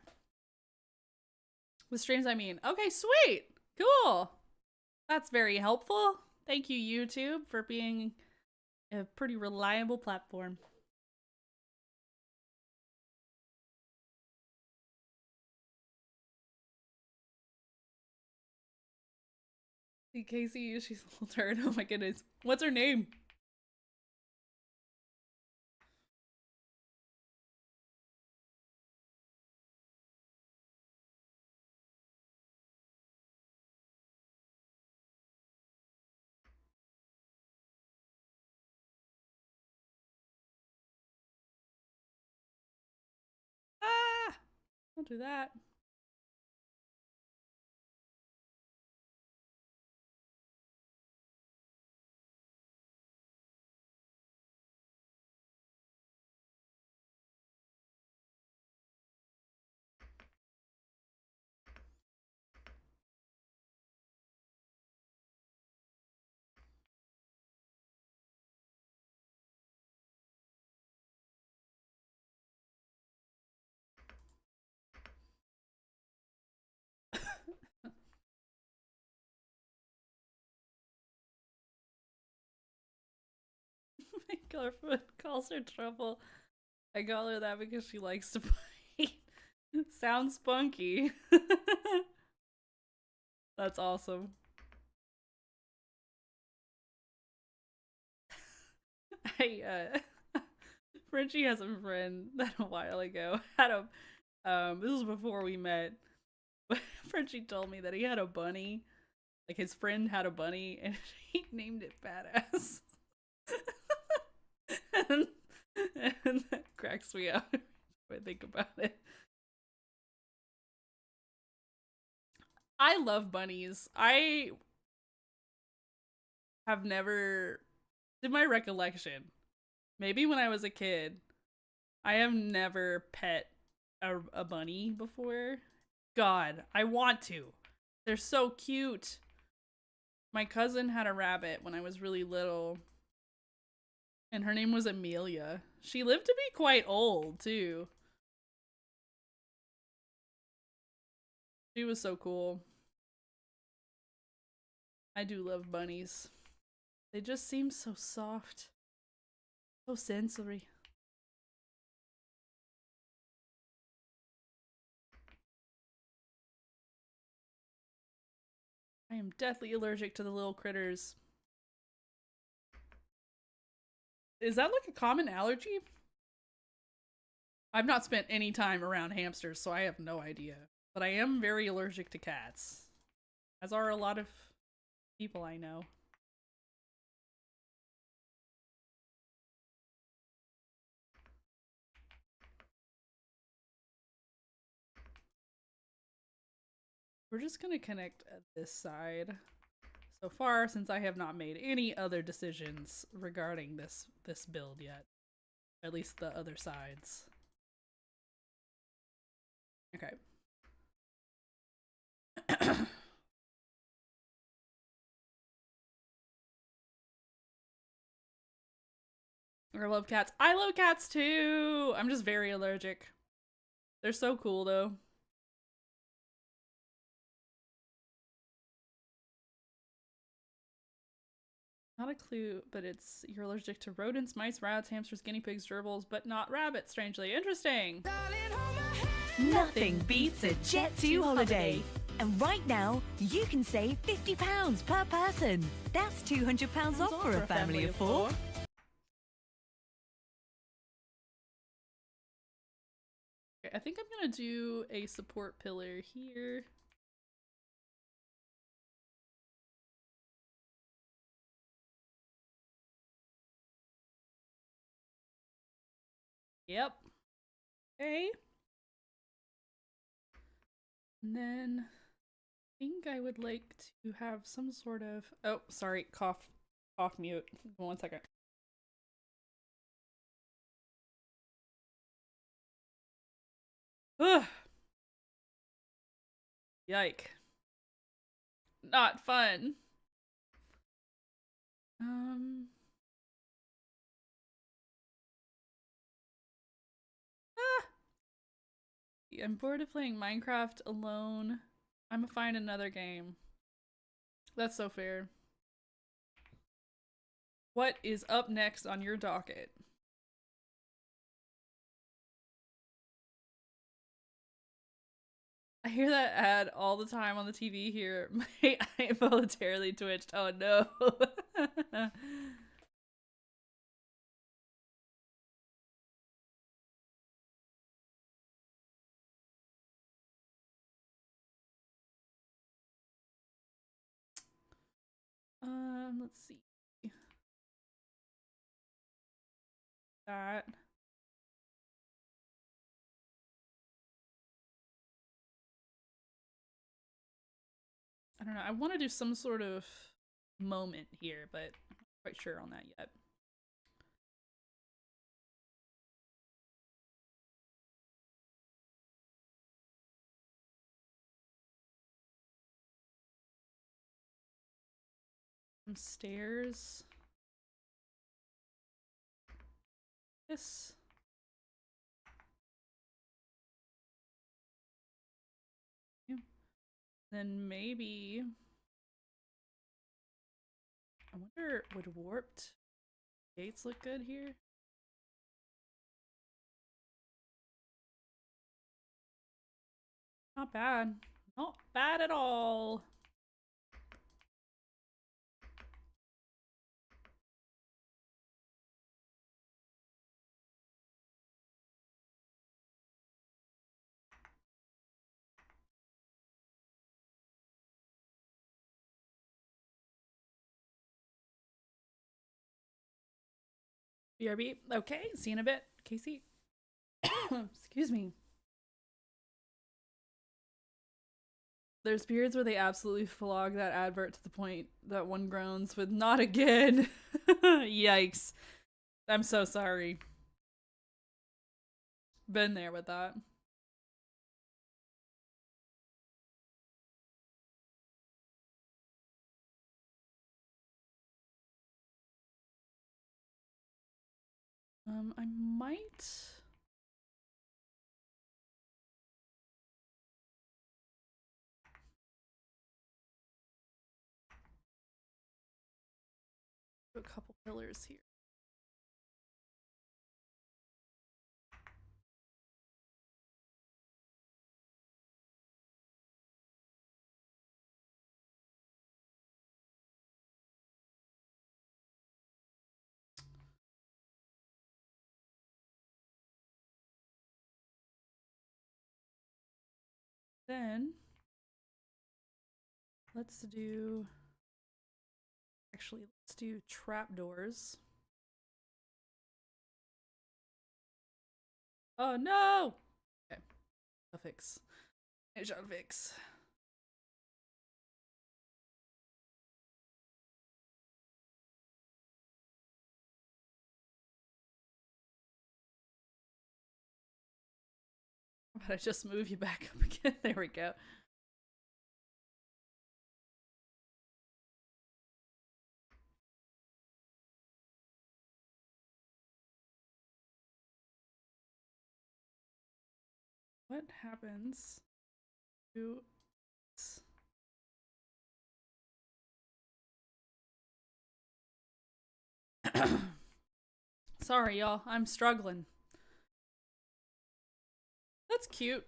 With streams, I mean. Okay, sweet. Cool. That's very helpful. Thank you, YouTube, for being a pretty reliable platform. See, Casey, she's a little turd. Oh my goodness. What's her name? Ah! Don't do that. My girlfriend calls her trouble. I call her that because she likes to bite. Sounds spunky. That's awesome. Frenchie has a friend that a while ago had a this was before we met. But Frenchie told me that he had a bunny. Like his friend had a bunny and he named it Badass. and that cracks me up when I think about it. I love bunnies. I have never, in my recollection, maybe when I was a kid, I have never pet a bunny before. God, I want to. They're so cute. My cousin had a rabbit when I was really little, and her name was Amelia. She lived to be quite old, too. She was so cool. I do love bunnies. They just seem so soft. So sensory. I am deathly allergic to the little critters. Is that like a common allergy? I've not spent any time around hamsters, so I have no idea. But I am very allergic to cats, as are a lot of people I know. We're just gonna connect at this side so far, since I have not made any other decisions regarding this build yet. At least the other sides. Okay. I love cats. I love cats too! I'm just very allergic. They're so cool though. Not a clue, but it's you're allergic to rodents, mice, rats, hamsters, guinea pigs, gerbils, but not rabbits, strangely. Interesting. Nothing beats a Jet2 holiday. And right now, you can save £50 per person. That's £200 off for a family of 4. Okay, I think I'm gonna do a support pillar here. Yep. Okay. And then I think I would like to have some sort of oh, sorry, cough mute. 1 second. Ugh. Yike. Not fun. Ah. I'm bored of playing Minecraft alone. I'm gonna find another game. That's so fair. What is up next on your docket? I hear that ad all the time on the TV here. I involuntarily twitched. Oh no. Let's see. That. I don't know. I want to do some sort of moment here, but I'm not quite sure on that yet. Some stairs. This. Yeah. Then maybe. I wonder, would warped gates look good here? Not bad. Not bad at all. BRB. Okay, see you in a bit. Casey. Excuse me. There's periods where they absolutely flog that advert to the point that one groans with "not again." Yikes. I'm so sorry. Been there with that. I might. Do a couple pillars here. Then let's do, actually, let's do trapdoors. Oh no! Okay, I'll fix. I shall fix. But I just move you back up again. There we go. What happens to Sorry, y'all. I'm struggling. That's cute.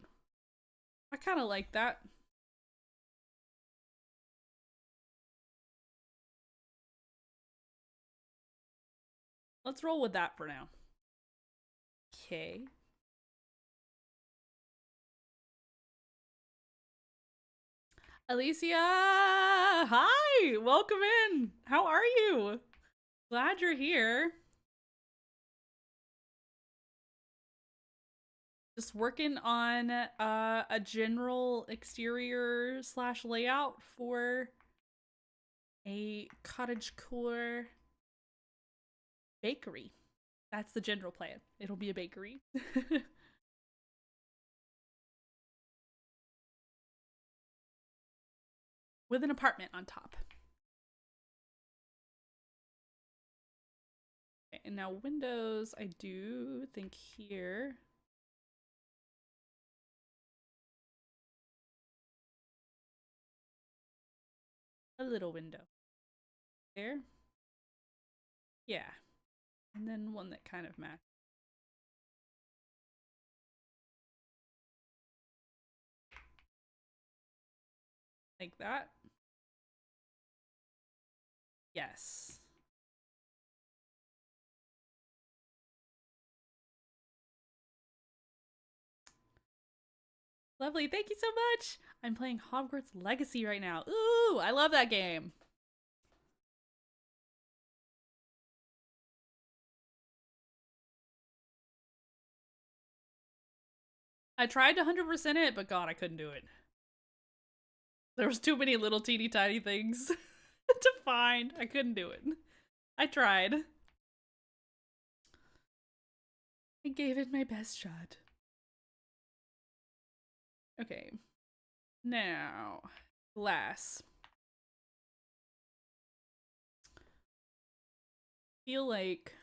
I kind of like that. Let's roll with that for now. Okay. Alicia! Hi! Welcome in! How are you? Glad you're here. Just working on a general exterior slash layout for a cottagecore bakery. That's the general plan. It'll be a bakery. With an apartment on top. Okay, and now windows, I do think here. A little window. There. Yeah. And then one that kind of matches. Like that. Yes. Lovely. Thank you so much. I'm playing Hogwarts Legacy right now. Ooh, I love that game. I tried to 100% it, but God, I couldn't do it. There was too many little teeny tiny things to find. I couldn't do it. I tried. I gave it my best shot. Okay. Now, glass. Feel like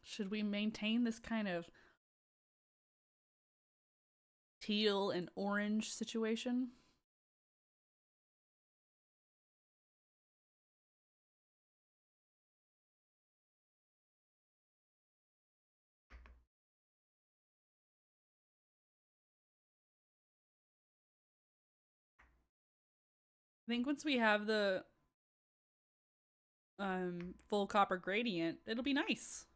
should we maintain this kind of teal and orange situation? I think once we have the full copper gradient, it'll be nice.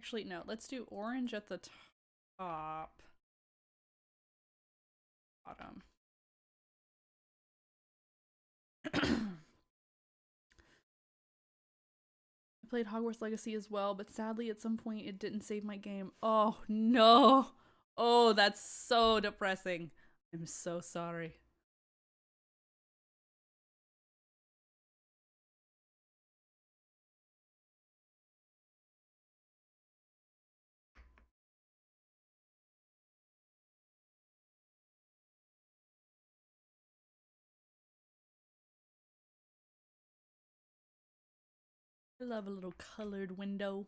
Actually, no, let's do orange at the top. Bottom. I played Hogwarts Legacy as well, but sadly at some point it didn't save my game. Oh no! Oh, that's so depressing. I'm so sorry. I love a little colored window.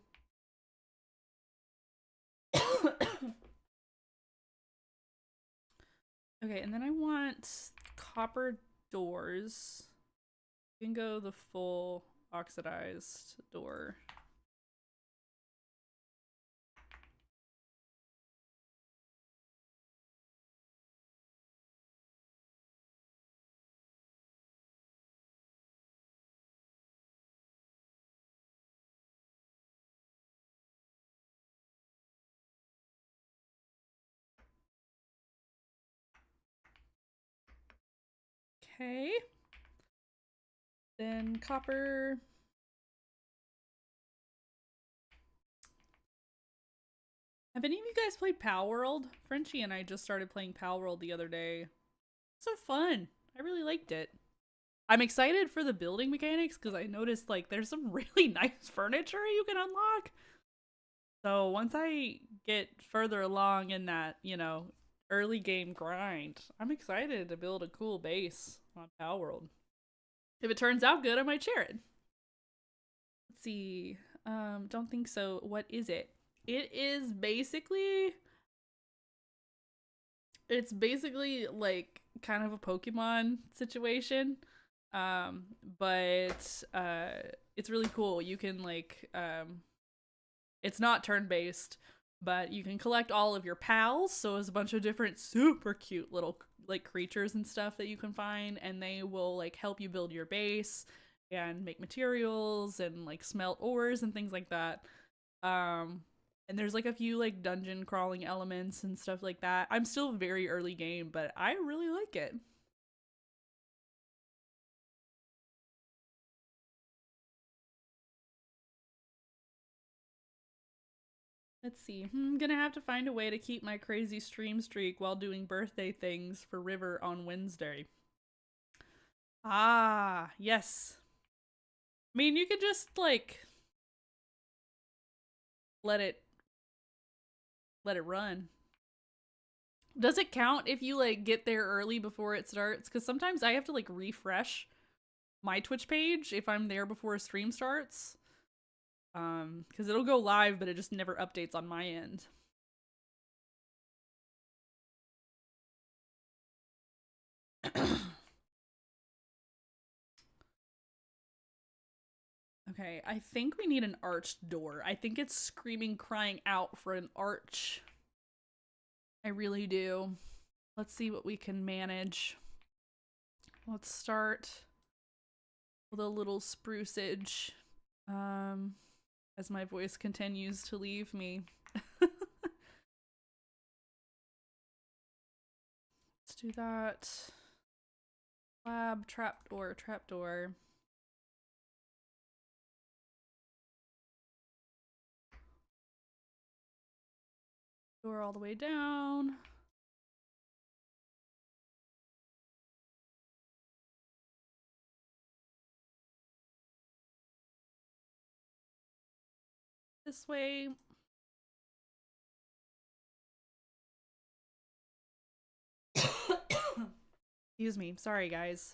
Okay, and then I want copper doors. You can go the full oxidized door. Okay. Then copper. Have any of you guys played Pal World? Frenchie and I just started playing Pal World the other day. So fun. I really liked it. I'm excited for the building mechanics because I noticed like there's some really nice furniture you can unlock. So once I get further along in that, you know, early game grind, I'm excited to build a cool base on Pal World. If it turns out good, I might share it. Let's see. Don't think so. What is it? It's basically like kind of a Pokemon situation. But it's really cool. You can like it's not turn-based, but you can collect all of your pals. So it's a bunch of different super cute little like creatures and stuff that you can find, and they will like help you build your base and make materials and like smelt ores and things like that. And there's like a few like dungeon crawling elements and stuff like that. I'm still very early game, but I really like it. Let's see. I'm gonna have to find a way to keep my crazy stream streak while doing birthday things for River on Wednesday. Ah, yes. I mean, you could just like let it let it run. Does it count if you like get there early before it starts? Because sometimes I have to like refresh my Twitch page if I'm there before a stream starts. Because it'll go live, but it just never updates on my end. Okay, I think we need an arched door. I think it's screaming, crying out for an arch. I really do. Let's see what we can manage. Let's start with a little spruceage. As my voice continues to leave me. Let's do that. Lab, trapdoor, trapdoor. Door all the way down. This way. Excuse me. Sorry, guys.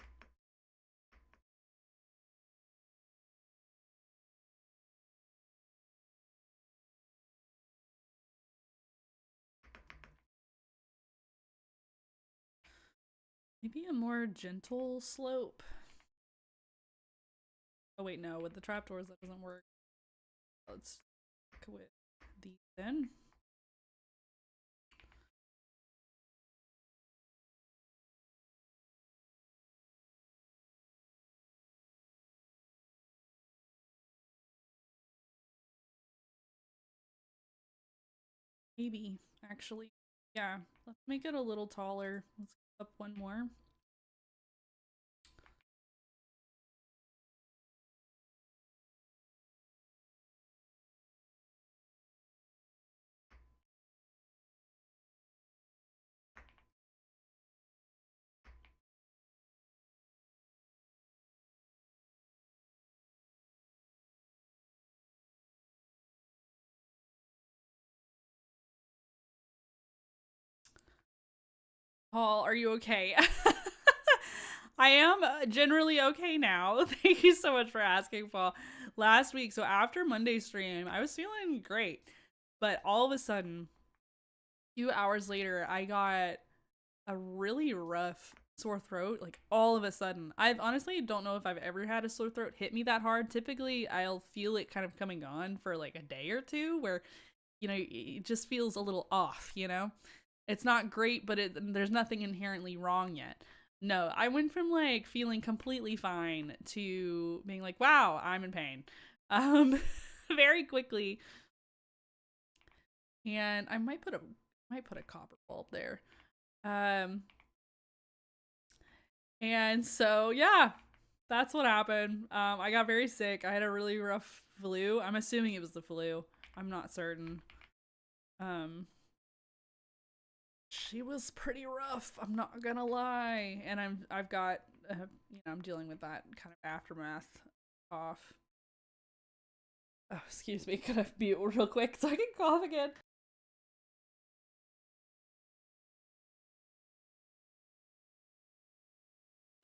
Maybe a more gentle slope. Oh wait, no, with the trapdoors that doesn't work. Let's go with these then. Maybe, actually. Yeah, let's make it a little taller. Let's go up one more. Paul, are you okay? I am generally okay now. Thank you so much for asking, Paul. Last week, so after Monday stream, I was feeling great. But all of a sudden, a few hours later, I got a really rough sore throat. Like all of a sudden. I honestly don't know if I've ever had a sore throat hit me that hard. Typically, I'll feel it kind of coming on for like a day or two where, you know, it just feels a little off, you know? It's not great, but there's nothing inherently wrong yet. No, I went from like feeling completely fine to being like, wow, I'm in pain. Very quickly. And I might put a copper bulb there. Um And so, yeah, that's what happened. I got very sick. I had a really rough flu. I'm assuming it was the flu. I'm not certain. Um, she was pretty rough. I'm not gonna lie. And I've got, I'm dealing with that kind of aftermath cough. Oh, excuse me. Could I mute real quick so I can cough again?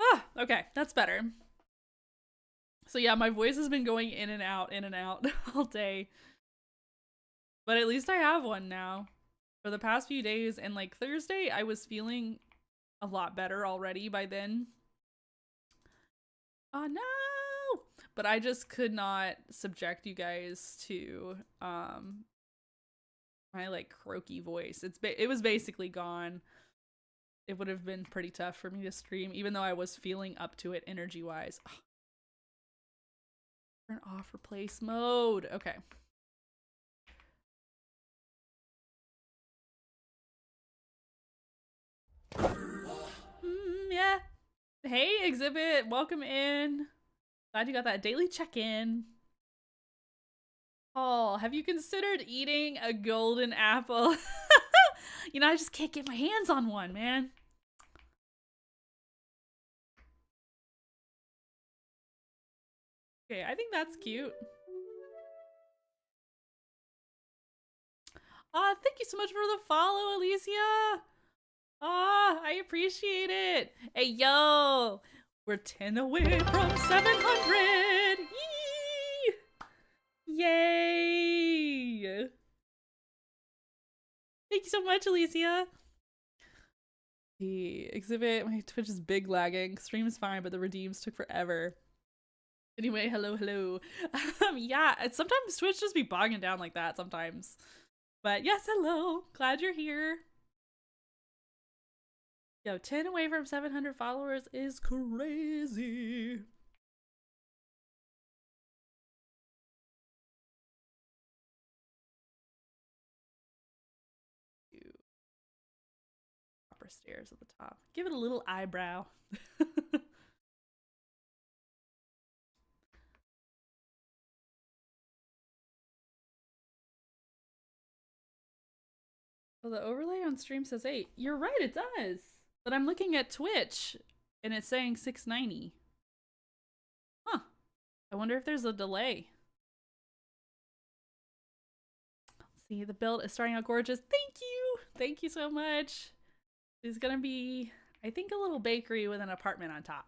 Ah, okay, that's better. So yeah, my voice has been going in and out all day. But at least I have one now. For the past few days, and like Thursday, I was feeling a lot better already by then. Oh no! But I just could not subject you guys to my like croaky voice. It was basically gone. It would have been pretty tough for me to stream, even though I was feeling up to it energy wise. Turn off replace mode. Okay. Yeah. Hey, Exhibit. Welcome in. Glad you got that daily check-in. Oh, have you considered eating a golden apple? You know, I just can't get my hands on one, man. Okay, I think that's cute. Thank you so much for the follow, Alicia. I appreciate it. Hey, yo, we're 10 away from 700. Yee! Yay! Thank you so much, Alicia. The exhibit, my Twitch is big lagging. Stream is fine, but the redeems took forever. Anyway, hello. Yeah, sometimes Twitch just be bogging down like that sometimes. But yes, hello. Glad you're here. Yo, 10 away from 700 followers is crazy. Upper stairs at the top. Give it a little eyebrow. Well, the overlay on stream says 8. You're right, it does. But I'm looking at Twitch and it's saying 690. Huh. I wonder if there's a delay. Let's see, the build is starting out gorgeous. Thank you. Thank you so much. It's gonna be, I think, a little bakery with an apartment on top.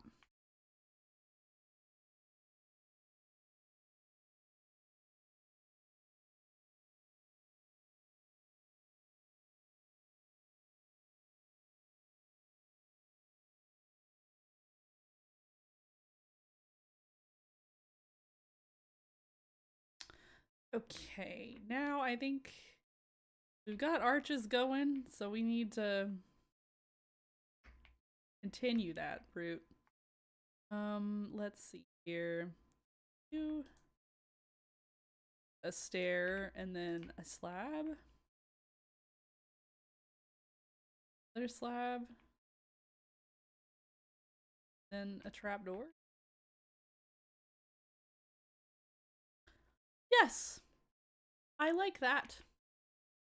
Okay, now I think we've got arches going, so we need to continue that route. Let's see here. Do a stair and then a slab. Another slab. Then a trapdoor. Yes! I like that.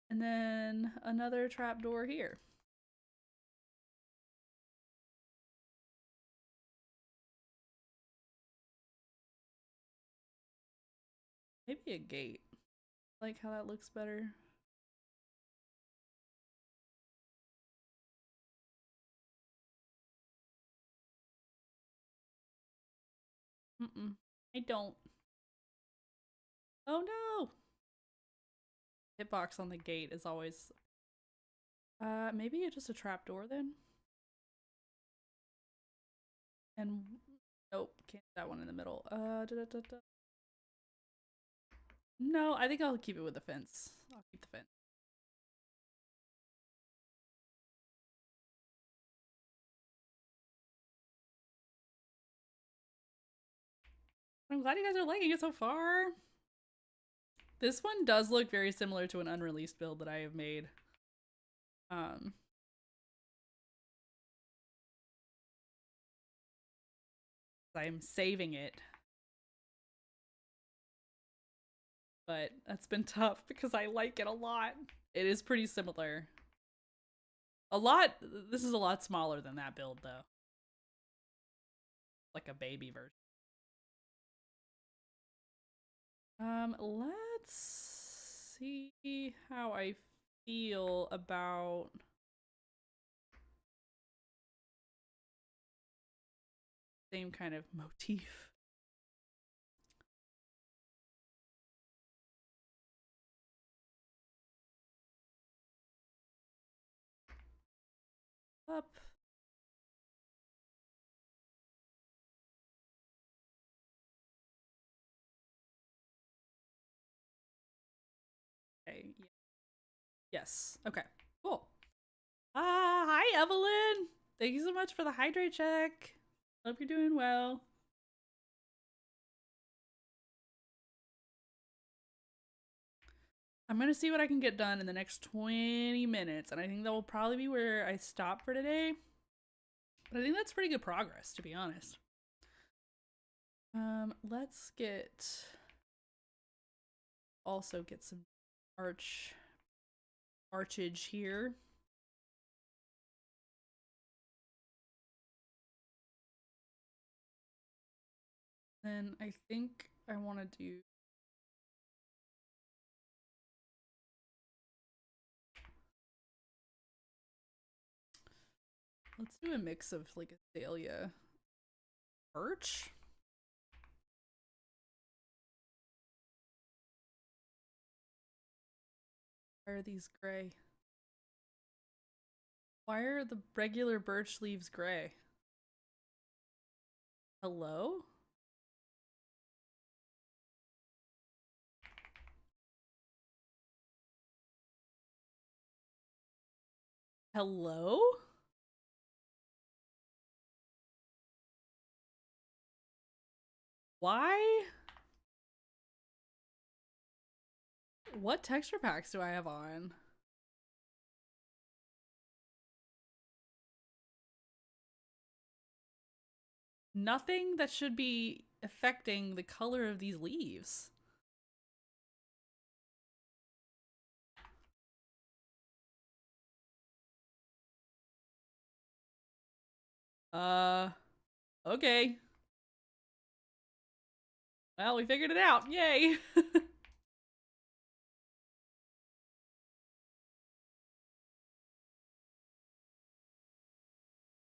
And then another trapdoor here. Maybe a gate. I like how that looks better. I don't. Oh no! Hitbox on the gate is always... maybe just a trapdoor then? And... Nope, can't that one in the middle. No, I think I'll keep it with the fence. I'll keep the fence. I'm glad you guys are liking it so far. This one does look very similar to an unreleased build that I have made. I'm saving it. But that's been tough because I like it a lot. It is pretty similar. This is a lot smaller than that build though. Like a baby version. Let's see how I feel about same kind of motif. Up. Okay. Yes. Okay. Cool. Hi Evelyn. Thank you so much for the hydrate check. Hope you're doing well. I'm gonna see what I can get done in the next 20 minutes, and I think that will probably be where I stop for today. But I think that's pretty good progress, to be honest. Let's also get some archage here. Then I think I want to do let's do a mix of like azalea birch. Why are these gray? Why are the regular birch leaves gray? Hello? Hello? Why? What texture packs do I have on? Nothing that should be affecting the color of these leaves. Okay. Well, we figured it out. Yay.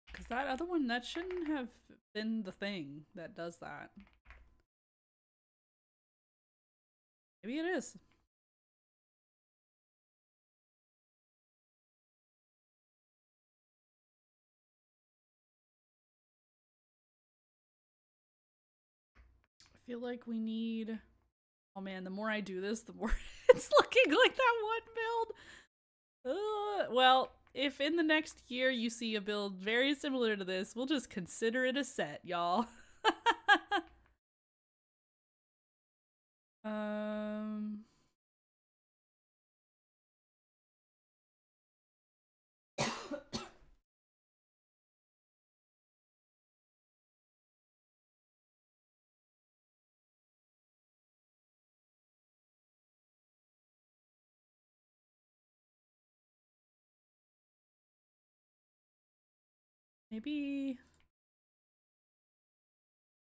Because that other one, that shouldn't have been the thing that does that. Maybe it is. I feel like we need... Oh man, the more I do this, the more it's looking like that one build. Well, if in the next year you see a build very similar to this, we'll just consider it a set, y'all. Maybe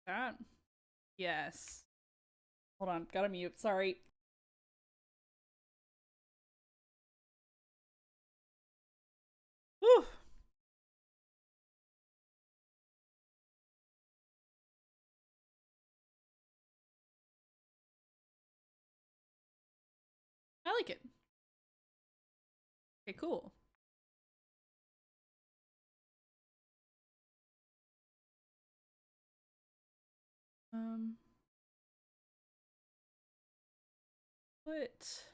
that. Yes. Hold on, gotta mute. Sorry. Whew. I like it. Okay, cool. What?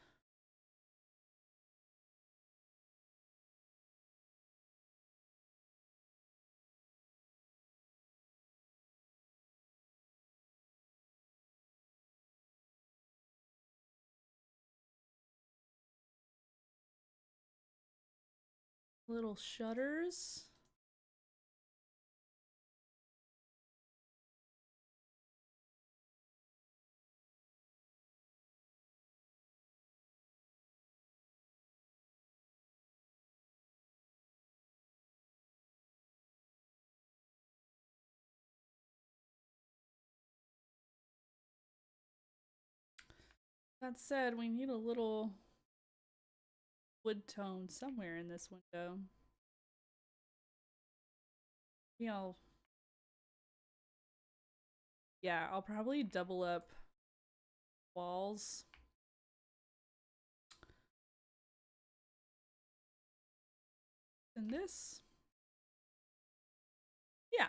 Little shutters. That said, we need a little wood tone somewhere in this window. Maybe I'll probably double up walls. And this. Yeah.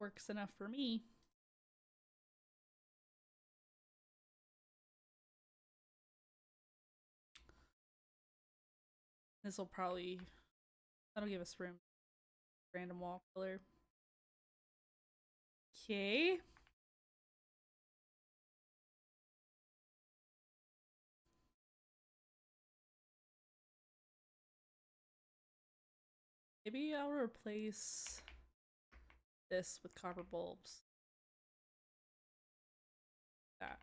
Works enough for me. This will probably, that'll give us room. Random wall color. Okay. Maybe I'll replace this with copper bulbs. That.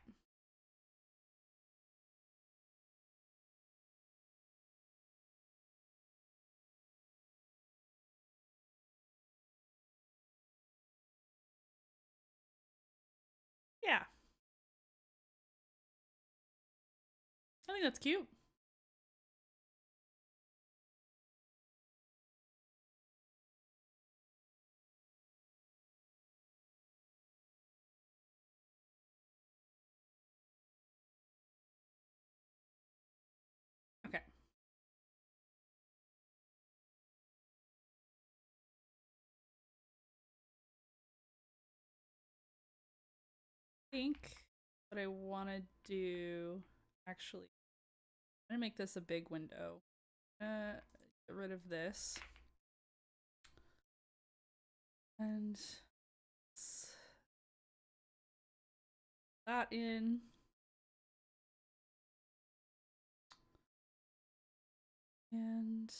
Yeah. I think that's cute. Okay. I think what I want to do, actually, I'm gonna make this a big window. Get rid of this. And that in. And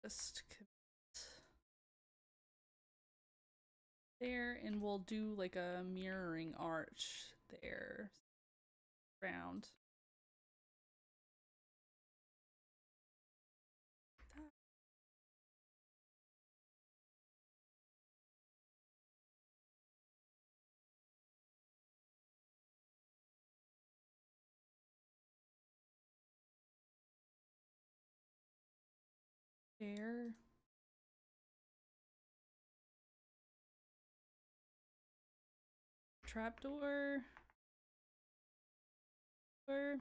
just there, and we'll do like a mirroring arch there. Round. There. Trapdoor. Or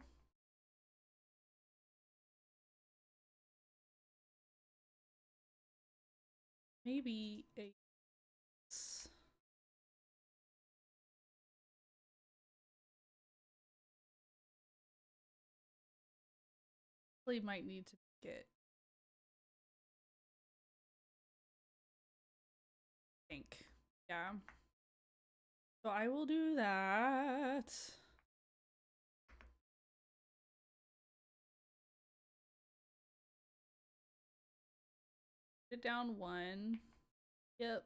maybe a really might need to get pink. Yeah. So I will do that. Get down one. Yep.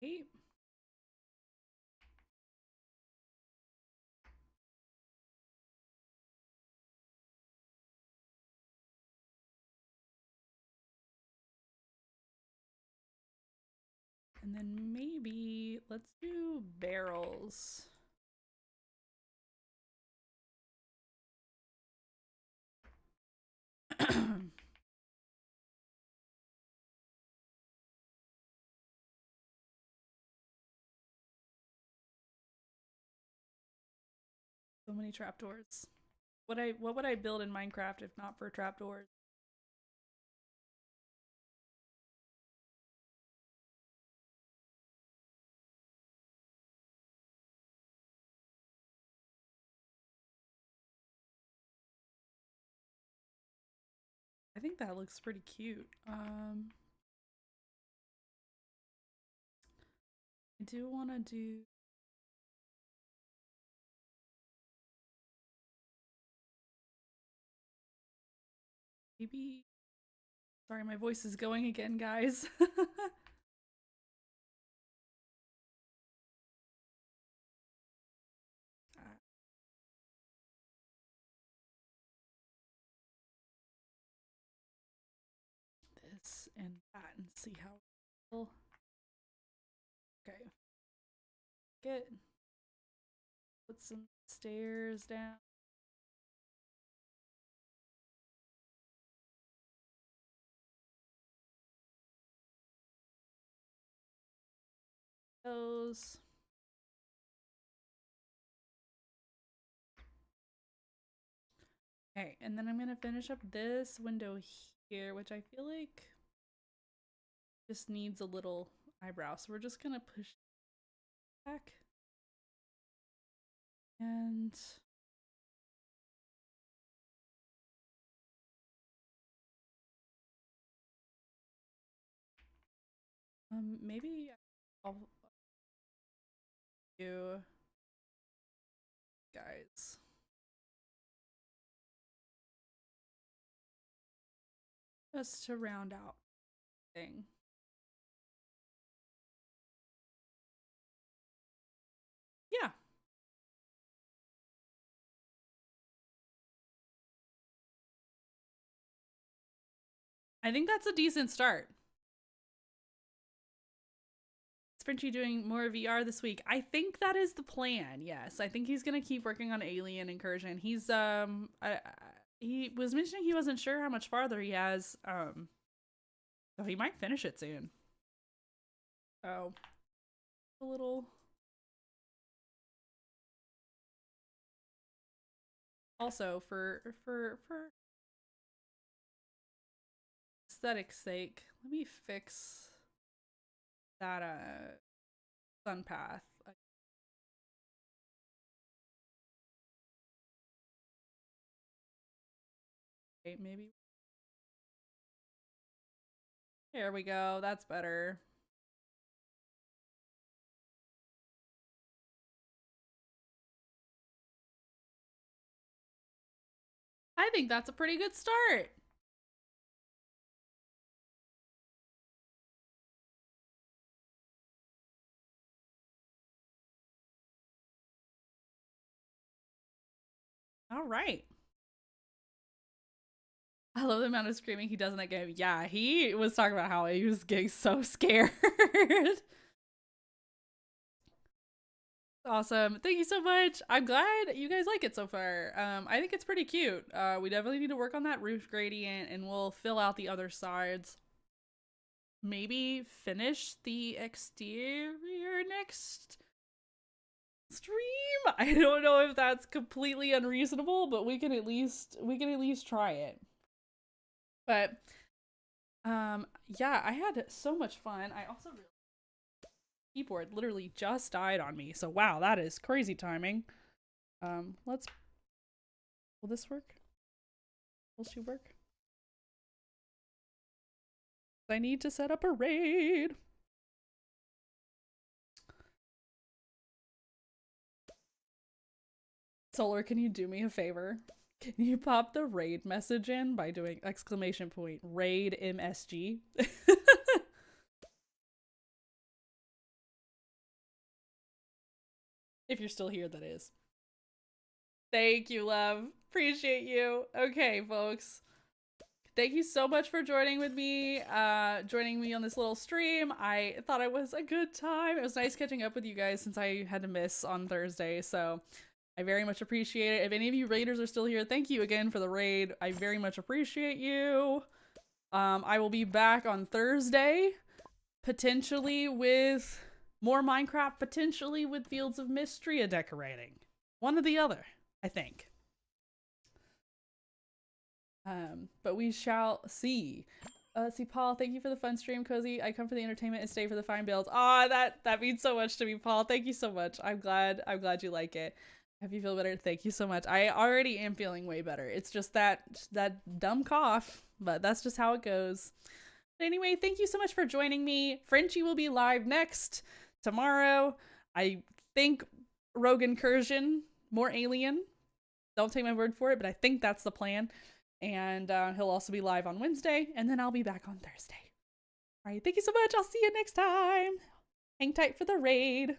Okay. And then maybe let's do barrels. So many trapdoors. What would I build in Minecraft if not for trapdoors? I think that looks pretty cute. I do want to do maybe Sorry, my voice is going again, guys. This and that and see how well. Okay. Put some stairs down. Those. Okay, and then I'm gonna finish up this window here, which I feel like just needs a little eyebrow. So we're just gonna push back. And maybe I'll do guys. Just to round out thing. Yeah. I think that's a decent start. Is Frenchie doing more VR this week? I think that is the plan. Yes, I think he's gonna keep working on Alien Incursion. He's he was mentioning he wasn't sure how much farther he has. So he might finish it soon. Oh, a little. Also, for aesthetic's sake, let me fix that sun path. Okay, maybe. There we go. That's better. I think that's a pretty good start. All right. I love the amount of screaming he does in that game. Yeah, he was talking about how he was getting so scared. Awesome. Thank you so much. I'm glad you guys like it so far. I think it's pretty cute. We definitely need to work on that roof gradient and we'll fill out the other sides. Maybe finish the exterior next stream. I don't know if that's completely unreasonable, but we can at least try it. But yeah, I had so much fun. I also really keyboard literally just died on me. So wow, that is crazy timing. Will this work? Will she work? I need to set up a raid. Solar, can you do me a favor? Can you pop the raid message in by doing !! raid MSG? If you're still here, that is. Thank you, love. Appreciate you. Okay, folks. Thank you so much for joining with me, joining me on this little stream. I thought it was a good time. It was nice catching up with you guys since I had to miss on Thursday, so I very much appreciate it. If any of you raiders are still here, thank you again for the raid. I very much appreciate you. I will be back on Thursday, potentially with more Minecraft, potentially with Fields of Mystria decorating. One or the other, I think. But we shall see. Let's see, Paul, thank you for the fun stream, Cozy. I come for the entertainment and stay for the fine builds. Aw, that means so much to me, Paul. Thank you so much. I'm glad you like it. Hope you feel better. Thank you so much. I already am feeling way better. It's just that dumb cough, but that's just how it goes. But anyway, thank you so much for joining me. Frenchie will be live next tomorrow. I think Rogue Incursion, more Alien. Don't take my word for it, but I think that's the plan. And he'll also be live on Wednesday, and then I'll be back on Thursday. All right, thank you so much. I'll see you next time. Hang tight for the raid.